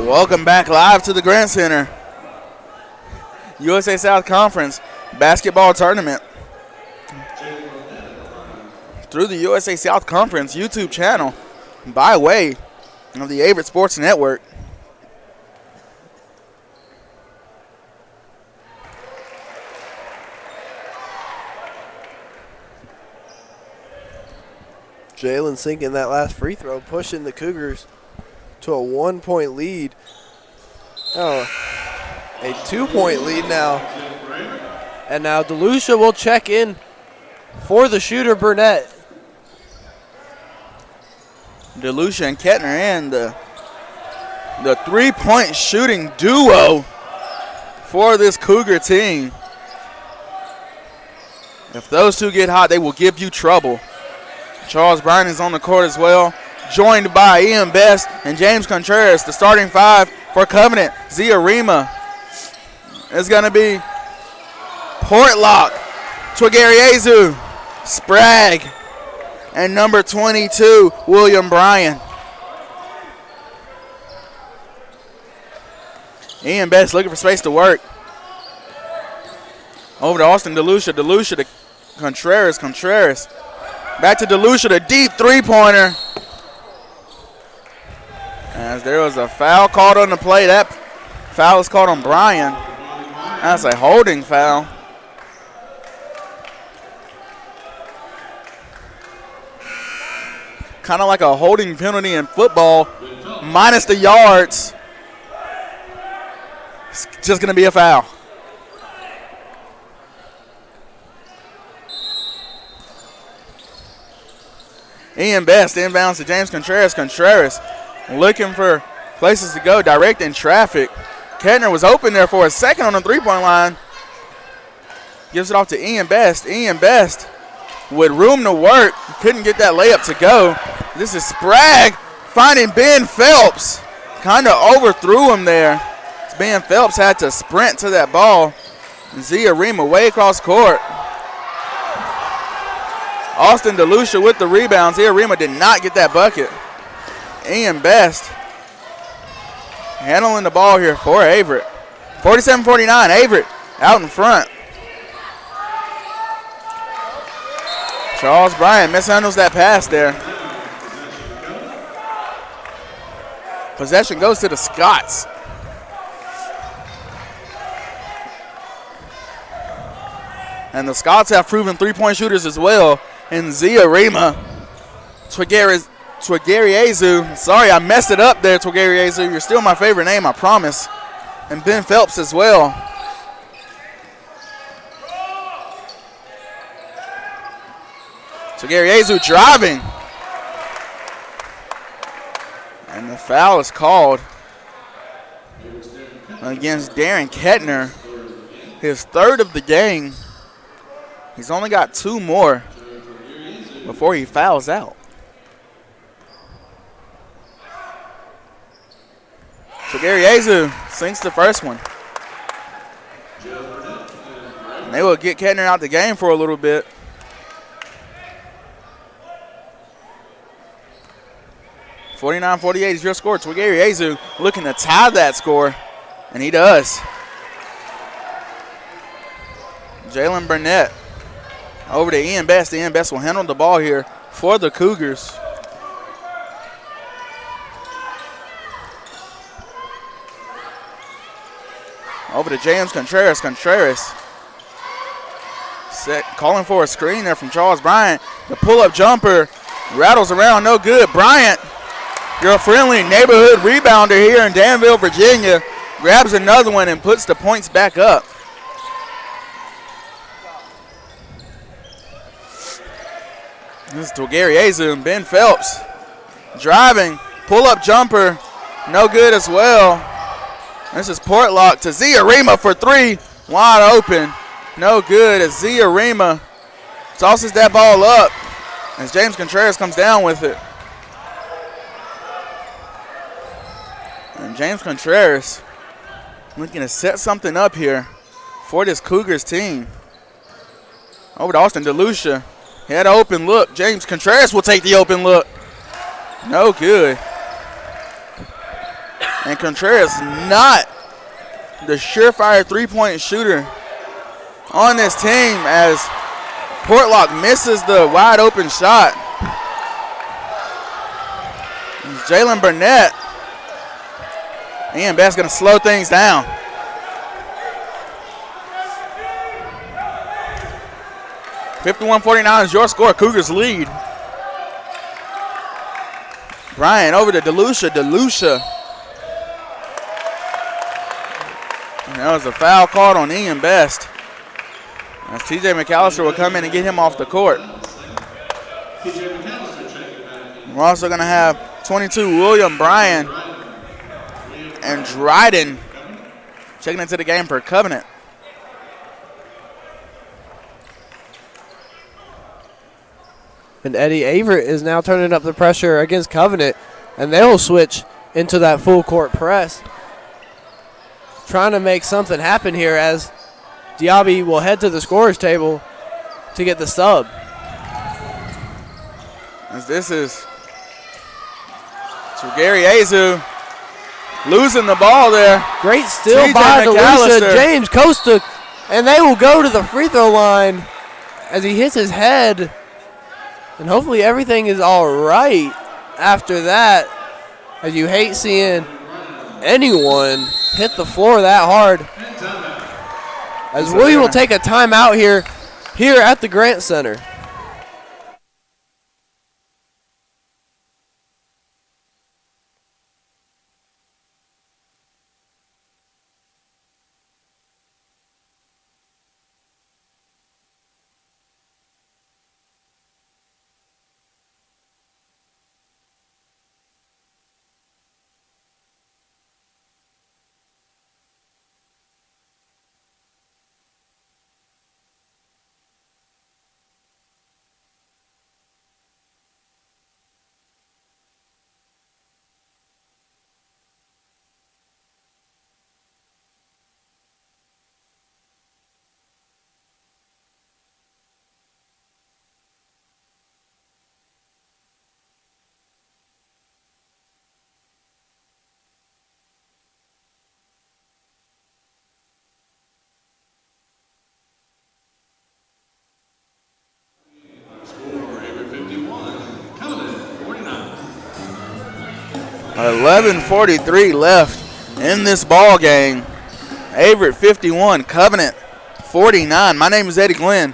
Welcome back live to the Grant Center. USA South Conference basketball tournament through the USA South Conference YouTube channel by way of the Averett Sports Network. Jalen sinking that last free throw, pushing the Cougars to a 1-point lead. Oh, a 2-point lead now. And now DeLucia will check in for the shooter, Burnett. DeLucia and Kettner in the three-point shooting duo for this Cougar team. If those two get hot, they will give you trouble. Charles Bryan is on the court as well, joined by Ian Best and James Contreras, the starting 5 for Covenant. Zia Rima is going to be Portlock, Twagariezu, Sprague, and number 22, William Bryan. Ian Best looking for space to work. Over to Austin DeLucia. DeLucia to Contreras. Contreras. Back to DeLucia, the deep three-pointer. As there was a foul called on the play. That foul is called on Bryan. That's a holding foul. kind of like a holding penalty in football, minus the yards. It's just going to be a foul. Ian Best inbounds to James Contreras. Contreras looking for places to go, directing traffic. Kettner was open there for a second on the three-point line. Gives it off to Ian Best. Ian Best with room to work. Couldn't get that layup to go. This is Sprague finding Ben Phelps. Kind of overthrew him there. Ben Phelps had to sprint to that ball. Zia Rima way across court. Austin DeLucia with the rebounds. Zia Rima did not get that bucket. Ian Best handling the ball here for Averett. 47-49, Averett out in front. Charles Bryant mishandles that pass there. Possession goes to the Scots. And the Scots have proven three-point shooters as well. And Zia Rima, Twageriezu. Sorry, I messed it up there, Twageriezu. You're still my favorite name, I promise. And Ben Phelps as well. Twageriezu driving. And the foul is called against Darren Kettner. His third of the game. He's only got two more before he fouls out. So Gary Azu sinks the first one. And they will get Kettner out the game for a little bit. .49-48 is your score. Twigeri Azu looking to tie that score, and he does. Jalen Burnett over to Ian Best. Ian Best will handle the ball here for the Cougars. Over to James Contreras. Contreras calling for a screen there from Charles Bryant. The pull-up jumper rattles around, no good. Bryant, your friendly neighborhood rebounder here in Danville, Virginia, grabs another one and puts the points back up. This is Twigeri Azu and Ben Phelps driving, pull-up jumper, no good as well. This is Portlock to Zia Rima for three, wide open, no good as Zia Rima tosses that ball up as James Contreras comes down with it. And James Contreras looking to set something up here for this Cougars team. Over to Austin DeLucia. He had an open look. James Contreras will take the open look. No good. And Contreras not the surefire three-point shooter on this team as Portlock misses the wide open shot. Jalen Burnett. Ian Best going to slow things down. .51-49 is your score. Cougars lead. Bryant over to DeLucia. DeLucia. And that was a foul called on Ian Best. As TJ McAllister will come in and get him off the court. We're also going to have 22 William Bryan and Dryden checking into the game for Covenant. And Eddie Averett is now turning up the pressure against Covenant, and they will switch into that full court press, trying to make something happen here as Diaby will head to the scorer's table to get the sub. As this is Gary Azu losing the ball there. Great steal by DeLucia. James Costa, and they will go to the free throw line as he hits his head. And hopefully everything is all right after that, as you hate seeing anyone hit the floor that hard. As we will take a timeout here at the Grant Center. 11:43 left in this ball game. Averett 51, Covenant 49. My name is Eddie Glenn,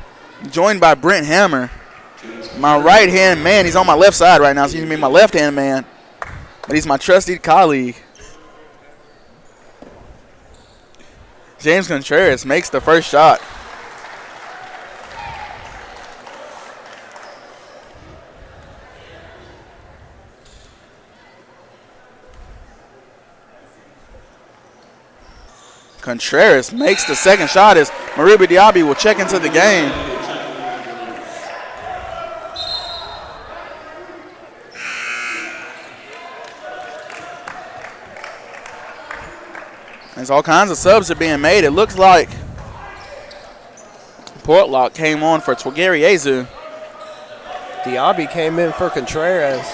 joined by Brent Hammer. My right-hand man, he's on my left side right now, so he's going to be my left-hand man, but he's my trusted colleague. James Contreras makes the first shot. Contreras makes the second shot as Mariba Diaby will check into the game. There's all kinds of subs are being made. It looks like Portlock came on for Twagari-Azu. Diaby came in for Contreras.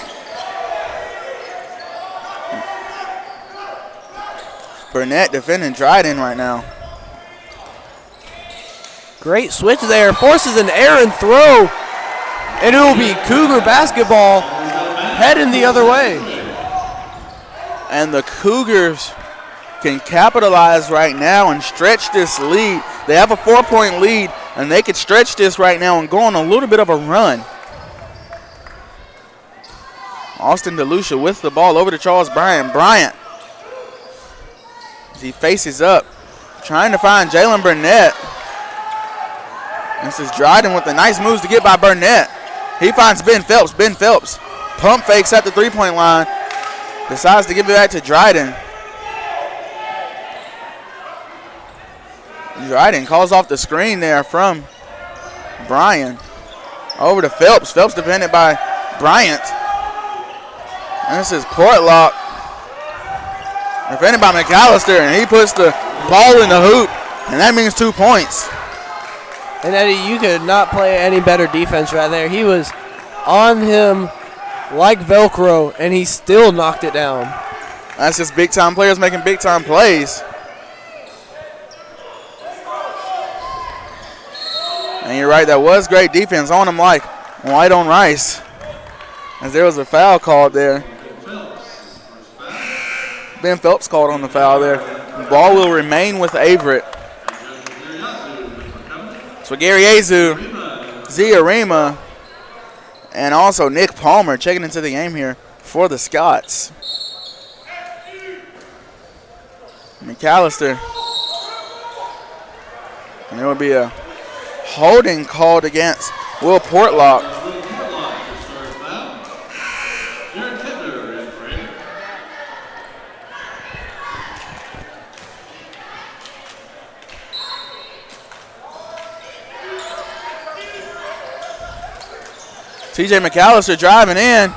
Burnett defending Dryden right now. Great switch there. Forces an errant throw. And it will be Cougar basketball heading the other way. And the Cougars can capitalize right now and stretch this lead. They have a 4-point lead, and they could stretch this right now and go on a little bit of a run. Austin DeLucia with the ball over to Charles Bryant. Bryant, as he faces up, trying to find Jalen Burnett. This is Dryden with the nice moves to get by Burnett. He finds Ben Phelps. Ben Phelps pump fakes at the three-point line. Decides to give it back to Dryden. Dryden calls off the screen there from Bryan. Over to Phelps. Phelps defended by Bryant. And this is Portlock. Defended by McAllister, and he puts the ball in the hoop, and that means 2 points. And Eddie, you could not play any better defense right there. He was on him like Velcro, and he still knocked it down. That's just big-time players making big-time plays. And you're right, that was great defense on him like white on rice, as there was a foul called there. Ben Phelps called on the foul there. The ball will remain with Averett. Twagari-Azu, Ziarima, and also Nick Palmer checking into the game here for the Scots. McAllister. And there will be a holding called against Will Portlock. TJ McAllister driving in.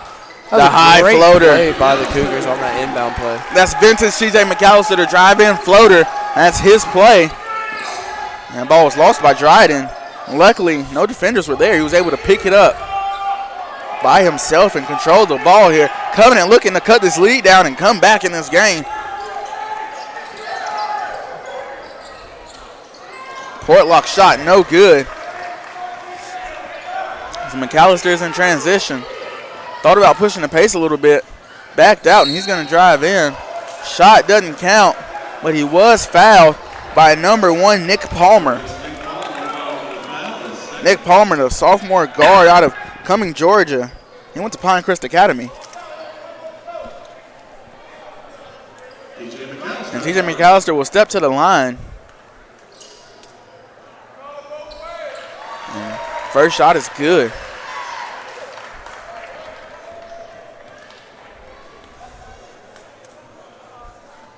The high floater. Play by the Cougars on that inbound play. That's vintage TJ McAllister, the drive-in floater. That's his play. And the ball was lost by Dryden. Luckily, no defenders were there. He was able to pick it up by himself and control the ball here. Covenant looking to cut this lead down and come back in this game. Portlock shot no good. As McAllister is in transition. Thought about pushing the pace a little bit. Backed out, and he's going to drive in. Shot doesn't count, but he was fouled by number 1, Nick Palmer. Nick Palmer, the sophomore guard out of Cumming, Georgia. He went to Pinecrest Academy. And TJ McAllister will step to the line. And first shot is good.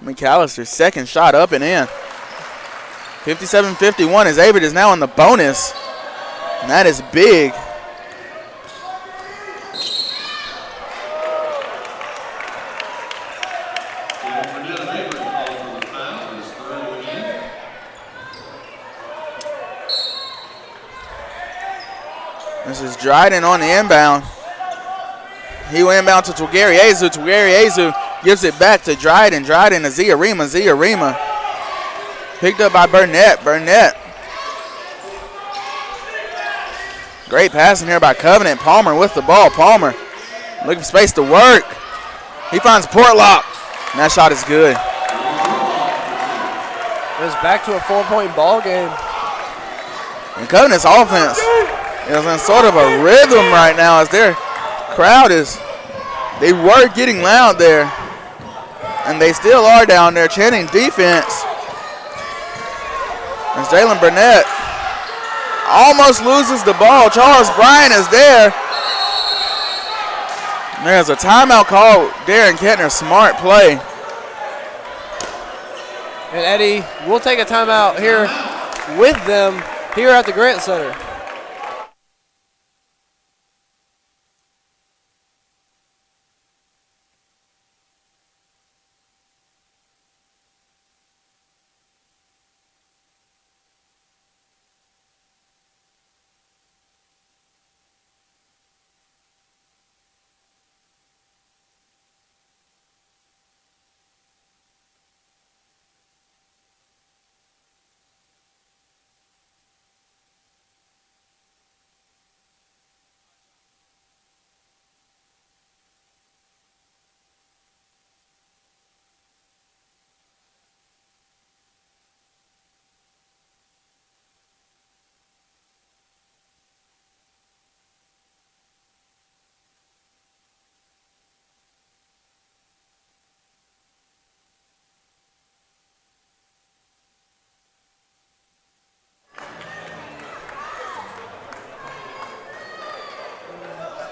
McAllister's second shot up and in. 57-51 as Averett is now in the bonus. And that is big. This is Dryden on the inbound. He will inbound to Twagari-Azu. Twagari-Azu gives it back to Dryden. Dryden to Ziarima. Ziarima picked up by Burnett. Burnett. Great passing here by Covenant. Palmer with the ball. Palmer looking for space to work. He finds Portlock, and that shot is good. It's back to a 4-point ball game. And Covenant's offense is in sort of a rhythm right now as their crowd they were getting loud there. And they still are down there chanting defense. As Jalen Burnett almost loses the ball. Charles Bryant is there. There's a timeout call. Darren Kettner, smart play. And Eddie, we'll take a timeout here with them here at the Grant Center.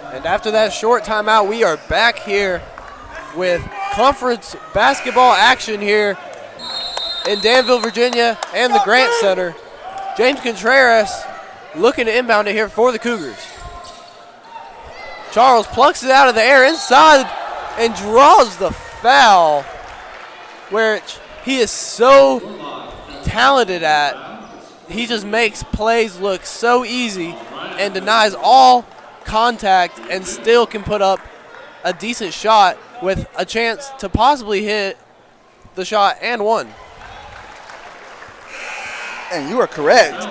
And after that short timeout, we are back here with conference basketball action here in Danville, Virginia, and the Grant Center. James Contreras looking to inbound it here for the Cougars. Charles plucks it out of the air inside and draws the foul, which he is so talented at. He just makes plays look so easy and denies all contact and still can put up a decent shot with a chance to possibly hit the shot and one. And you are correct.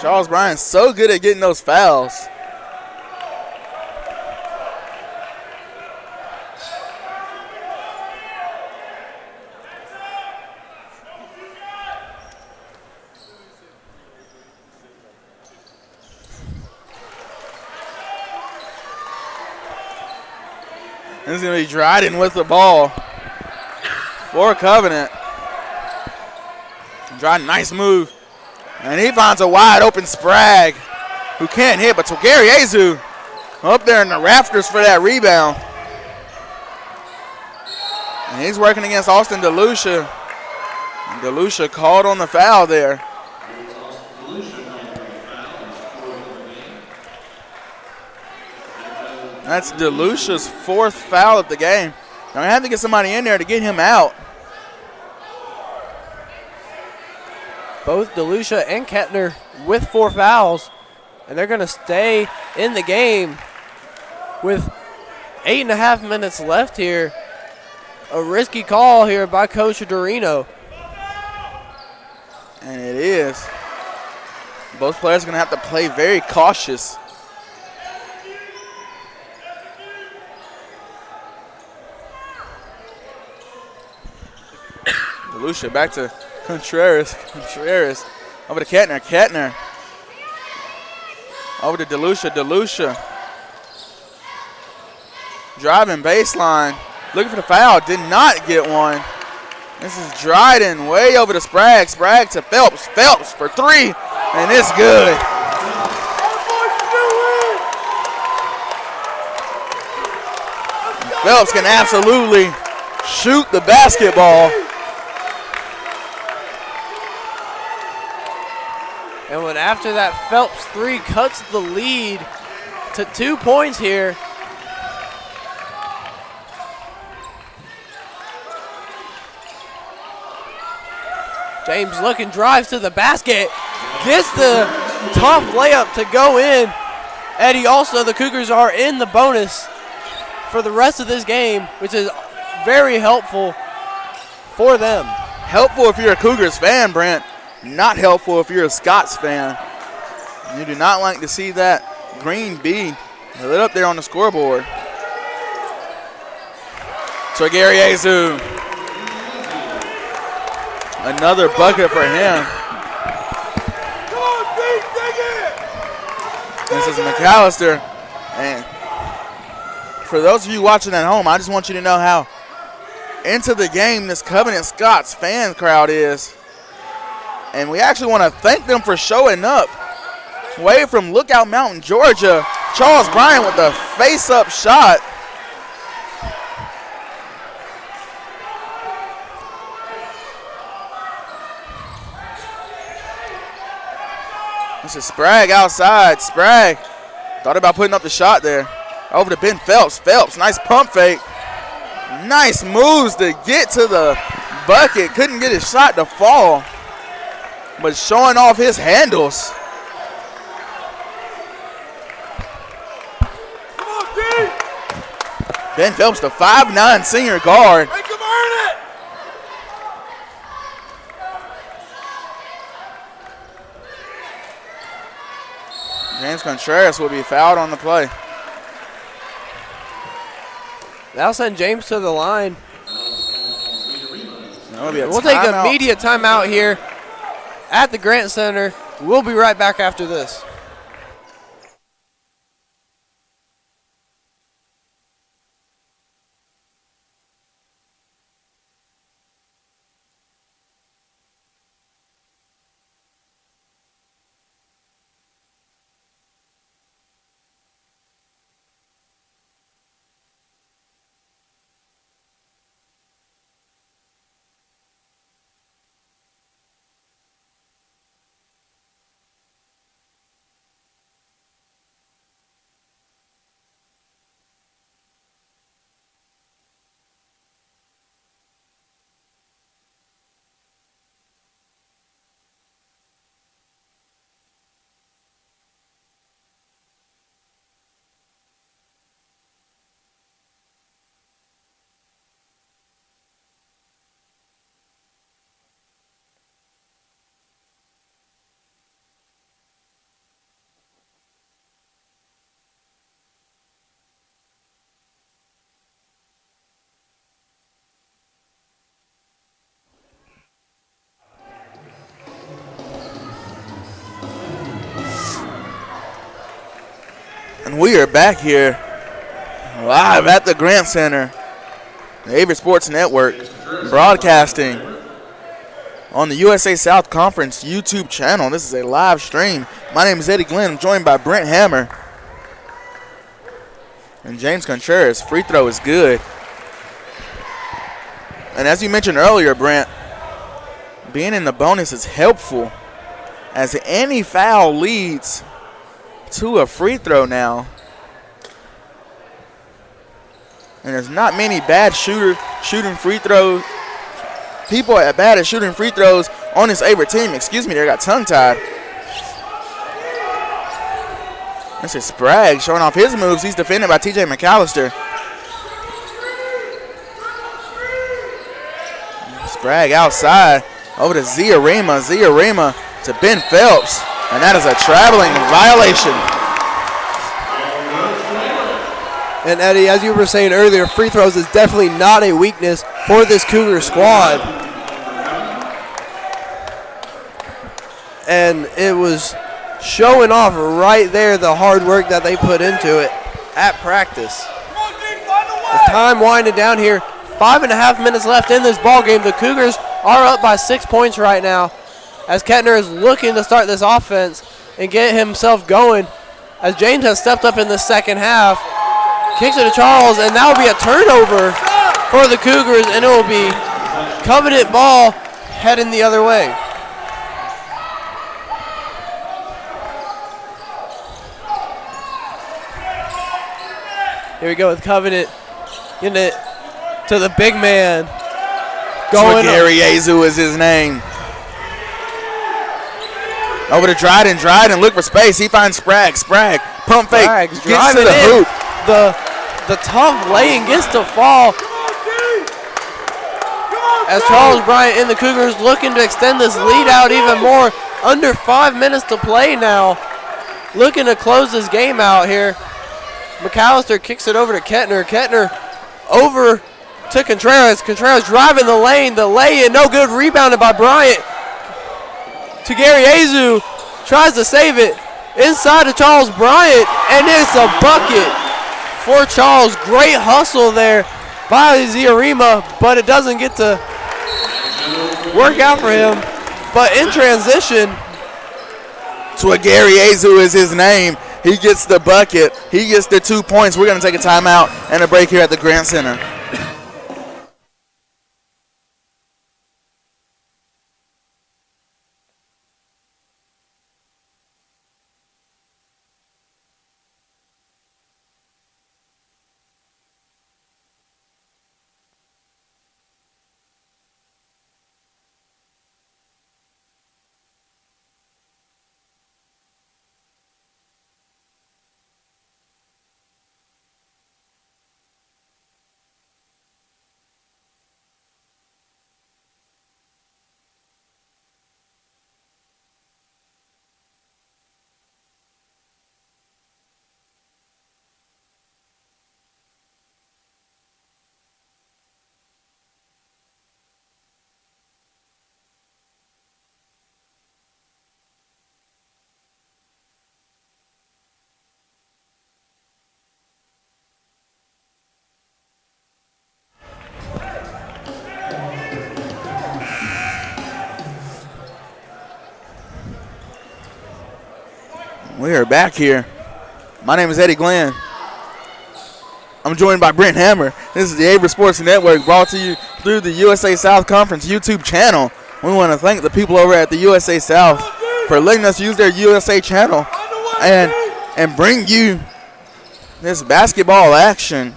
Charles Bryant's so good at getting those fouls. This is going to be Dryden with the ball for Covenant. Dryden, nice move. And he finds a wide open Sprague who can't hit, but Gary Azu up there in the rafters for that rebound. And he's working against Austin DeLucia. DeLucia called on the foul there. That's DeLucia's fourth foul of the game. Now I have to get somebody in there to get him out. Both DeLucia and Kettner with 4 fouls, and they're going to stay in the game with 8.5 minutes left here. A risky call here by Coach Dorino. And it is. Both players are going to have to play very cautious. DeLucia back to Contreras. Contreras over to Kettner. Kettner over to DeLucia. DeLucia driving baseline. Looking for the foul. Did not get one. This is Dryden way over to Sprague. Sprague to Phelps. Phelps for 3. And it's good. Phelps can absolutely shoot the basketball. And when after that Phelps 3 cuts the lead to 2 points here. James looking, drives to the basket, gets the tough layup to go in. Eddie, also the Cougars are in the bonus for the rest of this game, which is very helpful for them. Helpful if you're a Cougars fan, Brent. Not helpful if you're a Scots fan. You do not like to see that green B lit up there on the scoreboard. Torgariezu. Another bucket for him. This is McAllister. And for those of you watching at home, I just want you to know how into the game this Covenant Scots fan crowd is. And we actually want to thank them for showing up. Way from Lookout Mountain, Georgia, Charles Bryant with the face-up shot. This is Sprague outside. Sprague thought about putting up the shot there. Over to Ben Phelps. Phelps, nice pump fake. Nice moves to get to the bucket. Couldn't get his shot to fall, but showing off his handles. Ben Phelps, the 5'9" senior guard. James Contreras will be fouled on the play. That'll send James to the line. We'll take an immediate timeout here at the Grant Center. We'll be right back after this. And we are back here live at the Grant Center, the Averett Sports Network, broadcasting on the USA South Conference YouTube channel. This is a live stream. My name is Eddie Glenn. I'm joined by Brent Hammer and James Contreras. Free throw is good. And as you mentioned earlier, Brent, being in the bonus is helpful, as any foul leads to a free throw now. And there's not many bad shooting free throws. People are bad at shooting free throws on this Averett team. Excuse me, they got tongue-tied. This is Sprague showing off his moves. He's defended by TJ McAllister. Sprague outside over to Zia Rima. Zia Rima to Ben Phelps. And that is a traveling violation. And Eddie, as you were saying earlier, free throws is definitely not a weakness for this Cougar squad. And it was showing off right there the hard work that they put into it at practice. With time winding down here, 5.5 minutes left in this ball game. The Cougars are up by 6 points right now, as Kettner is looking to start this offense and get himself going, as James has stepped up in the second half. Kicks it to Charles, and that will be a turnover for the Cougars, and it will be Covenant ball heading the other way. Here we go with Covenant getting it to the big man. Gary Azu is his name. Over to Dryden. Dryden look for space. He finds Sprague. Sprague pump fake. Gets to the hoop. The tough laying gets to fall. As Charles Bryant and the Cougars looking to extend this lead out even more. Under 5 minutes to play now. Looking to close this game out here. McAllister kicks it over to Kettner. Kettner over to Contreras. Contreras driving the lane. The lay-in, no good. Rebounded by Bryant. To Gary Azu. Tries to save it. Inside to Charles Bryant. And it's a bucket for Charles. Great hustle there by Ziarima, but it doesn't get to work out for him. But in transition. That's what Gary Azu is his name. He gets the bucket. He gets the 2 points. We're going to take a timeout and a break here at the Grant Center. We are back here. My name is Eddie Glenn. I'm joined by Brent Hammer. This is the Averett Sports Network, brought to you through the USA South Conference YouTube channel. We want to thank the people over at the USA South for letting us use their USA channel and bring you this basketball action.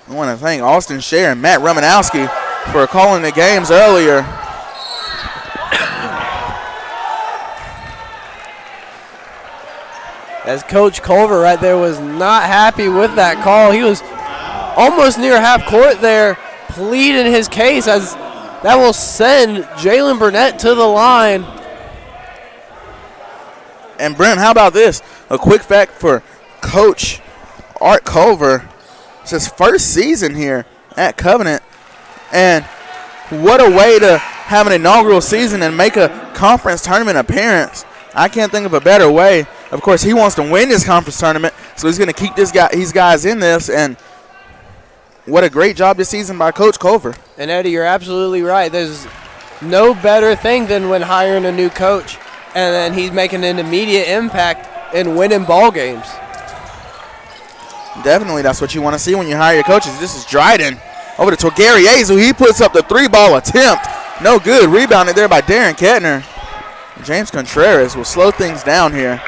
I want to thank Austin Scher and Matt Romanowski for calling the games earlier. As Coach Culver right there was not happy with that call. He was almost near half court there, pleading his case, as that will send Jalen Burnett to the line. And Brent, how about this? A quick fact for Coach Art Culver. It's his first season here at Covenant. And what a way to have an inaugural season and make a conference tournament appearance. I can't think of a better way. Of course, he wants to win this conference tournament, so he's going to keep these guys in this. And what a great job this season by Coach Culver. And, Eddie, you're absolutely right. There's no better thing than when hiring a new coach, and then he's making an immediate impact in winning ball games. Definitely, that's what you want to see when you hire your coaches. This is Dryden over to Gary Azu. He puts up the three-ball attempt. No good. Rebounded there by Darren Kettner. James Contreras will slow things down here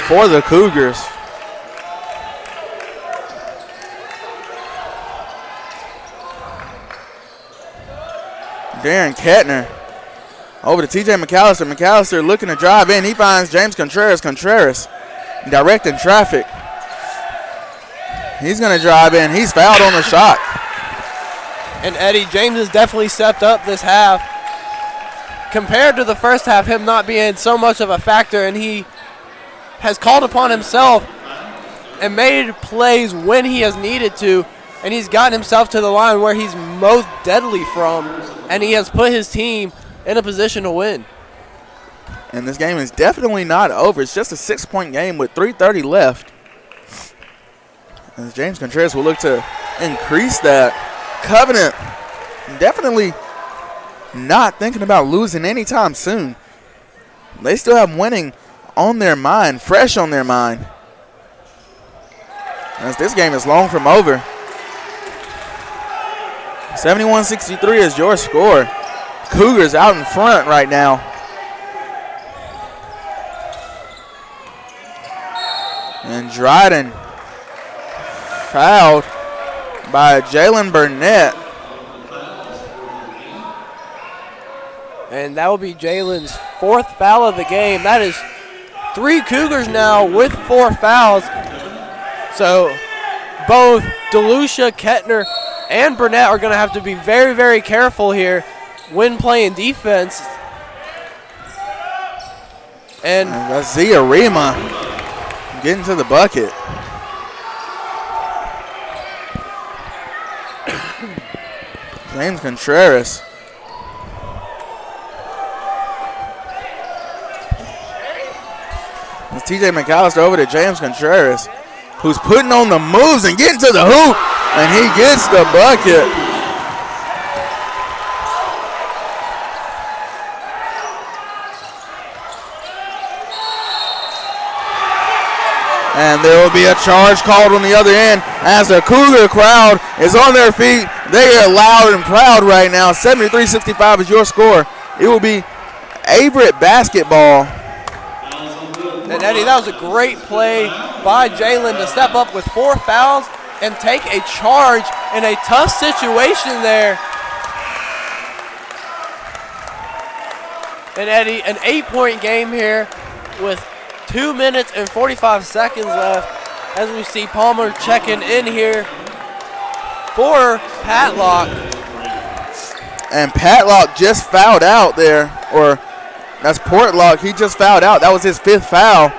for the Cougars. Darren Kettner over to TJ McAllister. McAllister looking to drive in. He finds James Contreras. Contreras directing traffic. He's going to drive in. He's fouled on the shot. And Eddie, James has definitely stepped up this half. Compared to the first half, him not being so much of a factor, and he has called upon himself and made plays when he has needed to, and he's gotten himself to the line where he's most deadly from, and he has put his team in a position to win. And this game is definitely not over. It's just a 6-point game with 3:30 left. As James Contreras will look to increase that. Covenant definitely not thinking about losing anytime soon. They still have winning on their mind, fresh on their mind. As this game is long from over. 71-63 is your score. Cougars out in front right now. And Dryden fouled by Jalen Burnett. And that will be Jalen's fourth foul of the game. That is 3 Cougars now with 4 fouls. So both DeLucia, Kettner, and Burnett are going to have to be very, very careful here when playing defense. And that's Ziarima getting to the bucket. James Contreras. It's TJ McAllister over to James Contreras, who's putting on the moves and getting to the hoop, and he gets the bucket. And there will be a charge called on the other end as the Cougar crowd is on their feet. They are loud and proud right now. 73-65 is your score. It will be Averett basketball. And Eddie, that was a great play by Jalen to step up with 4 fouls and take a charge in a tough situation there. And Eddie, an 8-point game here with 2 minutes and 45 seconds left as we see Palmer checking in here for Patlock. And Patlock just fouled out there, or that's Portlock. He just fouled out. That was his 5th foul.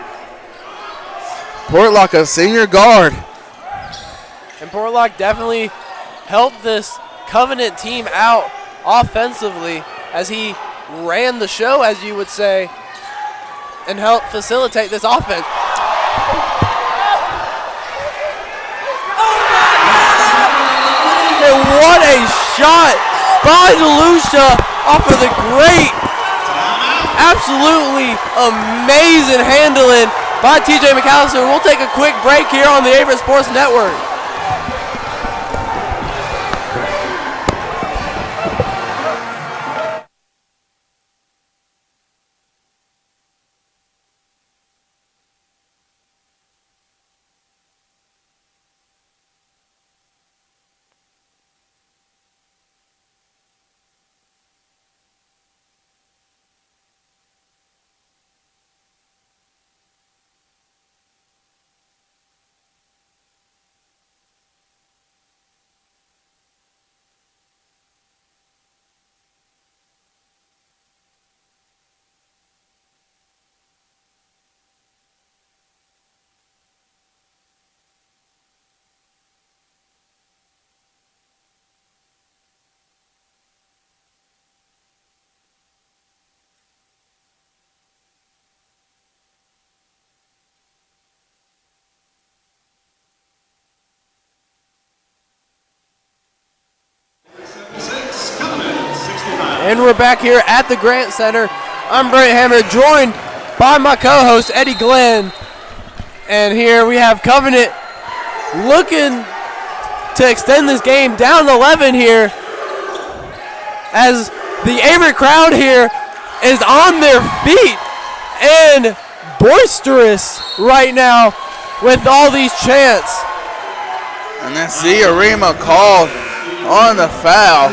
Portlock, a senior guard. And Portlock definitely helped this Covenant team out offensively as he ran the show, as you would say, and helped facilitate this offense. And what a shot by DeLucia off of the great, absolutely amazing handling by TJ McAllister. We'll take a quick break here on the Averett Sports Network. And we're back here at the Grant Center. I'm Brent Hammer, joined by my co-host Eddie Glenn. And here we have Covenant looking to extend this game down 11 here, as the Averett crowd here is on their feet and boisterous right now with all these chants. And then Ziarima called on the foul.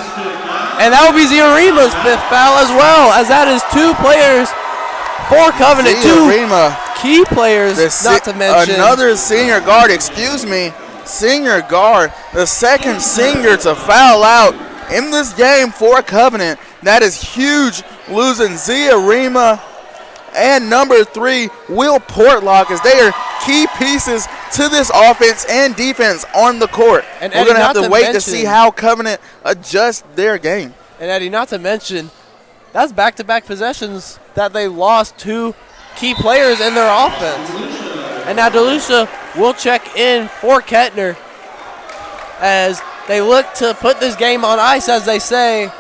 And that will be Ziarima's 5th foul as well, as that is 2 players for Covenant. Ziarima, 2 key players, not to mention. Another senior guard, senior guard, the 2nd senior to foul out in this game for Covenant. That is huge, losing Ziarima and number 3, Will Portlock, as they are key pieces to this offense and defense on the court. And we're going to have to wait to see how Covenant adjusts their game. And Eddie, not to mention, that's back-to-back possessions that they lost 2 key players in their offense. And now DeLucia will check in for Kettner as they look to put this game on ice, as they say.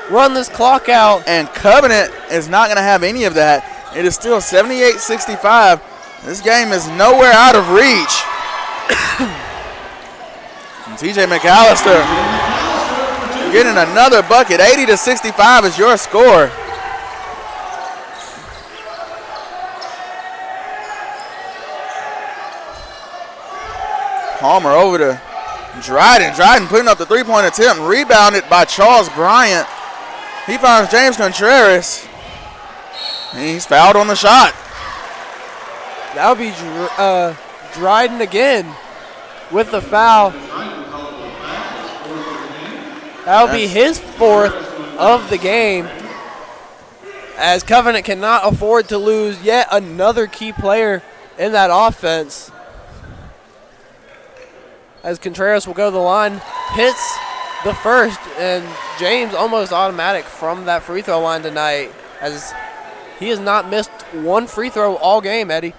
Run this clock out. And Covenant is not going to have any of that. It is still 78-65. This game is nowhere out of reach. And TJ McAllister getting another bucket. 80-65 is your score. Palmer over to Dryden. Dryden putting up the 3-point attempt, rebounded by Charles Bryant. He finds James Contreras. And he's fouled on the shot. That would be Dryden again with the foul. That will be his 4th of the game, as Covenant cannot afford to lose yet another key player in that offense. As Contreras will go to the line, hits the first, and James almost automatic from that free throw line tonight, as he has not missed one free throw all game, Eddie.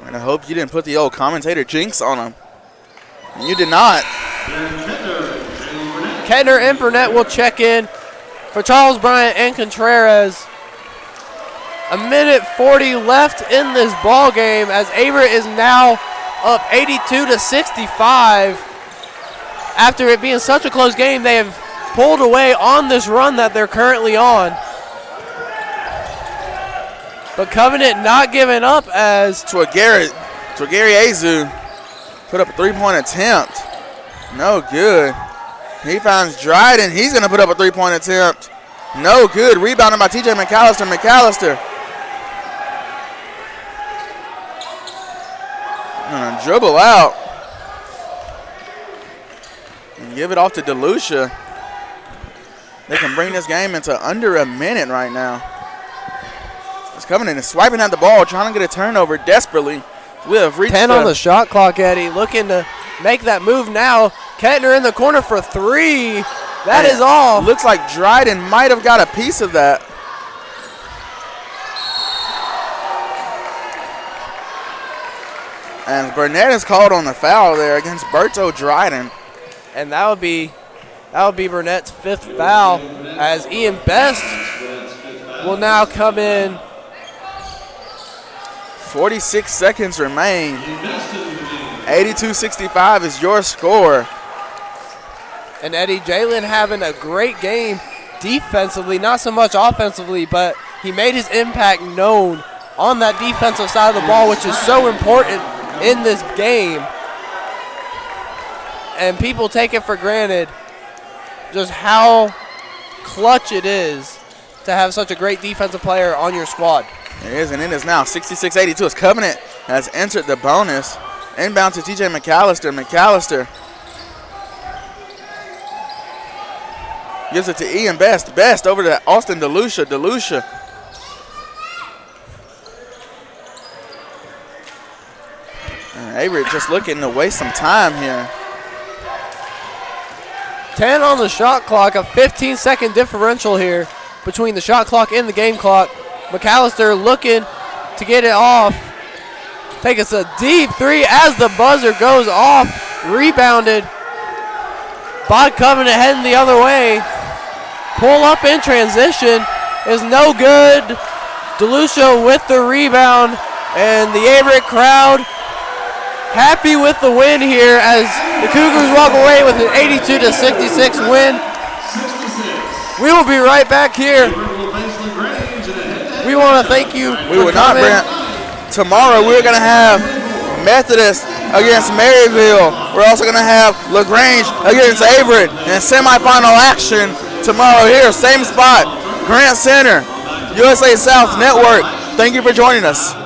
And I hope you didn't put the old commentator jinx on him. You did not. Kettner and Burnett will check in for Charles Bryant and Contreras. A minute 40 left in this ball game as Averett is now up 82-65. After it being such a close game, they have pulled away on this run that they're currently on. But Covenant not giving up as Twagari Azu put up a three-point attempt. No good. He finds Dryden. He's going to put up a three-point attempt. No good. Rebounded by TJ McAllister. McAllister gonna dribble out and give it off to DeLucia. They can bring this game into under a minute right now. It's Covenant is swiping at the ball, trying to get a turnover desperately. We have reached 10 on the shot clock, Eddie. Looking to make that move now. Kettner in the corner for three. That is off. Looks like Dryden might have got a piece of that. And Burnett is called on the foul there against Berto Dryden. And that would be Burnett's fifth foul, as Ian Best will now come in. 46 seconds remain. 82-65 is your score. And Eddie, Jalen having a great game defensively, not so much offensively, but he made his impact known on that defensive side of the ball, which is so important in this game. And people take it for granted just how clutch it is to have such a great defensive player on your squad. It is, and it is now 66-82 as Covenant has entered the bonus. Inbound to TJ McAllister. McAllister gives it to Ian Best. Best over to Austin DeLucia. DeLucia Averett just looking to waste some time here. 10 on the shot clock, a 15-second differential here between the shot clock and the game clock. McAllister looking to get it off. Take us a deep three as the buzzer goes off. Rebounded by Covenant, heading the other way. Pull up in transition is no good. DeLucia with the rebound, and the Averett crowd happy with the win here as the Cougars walk away with an 82-66 win. We will be right back here. We want to thank you for coming. Tomorrow we're going to have Methodist against Maryville. We're also going to have LaGrange against Averett in semifinal action tomorrow here, same spot, Grant Center, USA South Network. Thank you for joining us.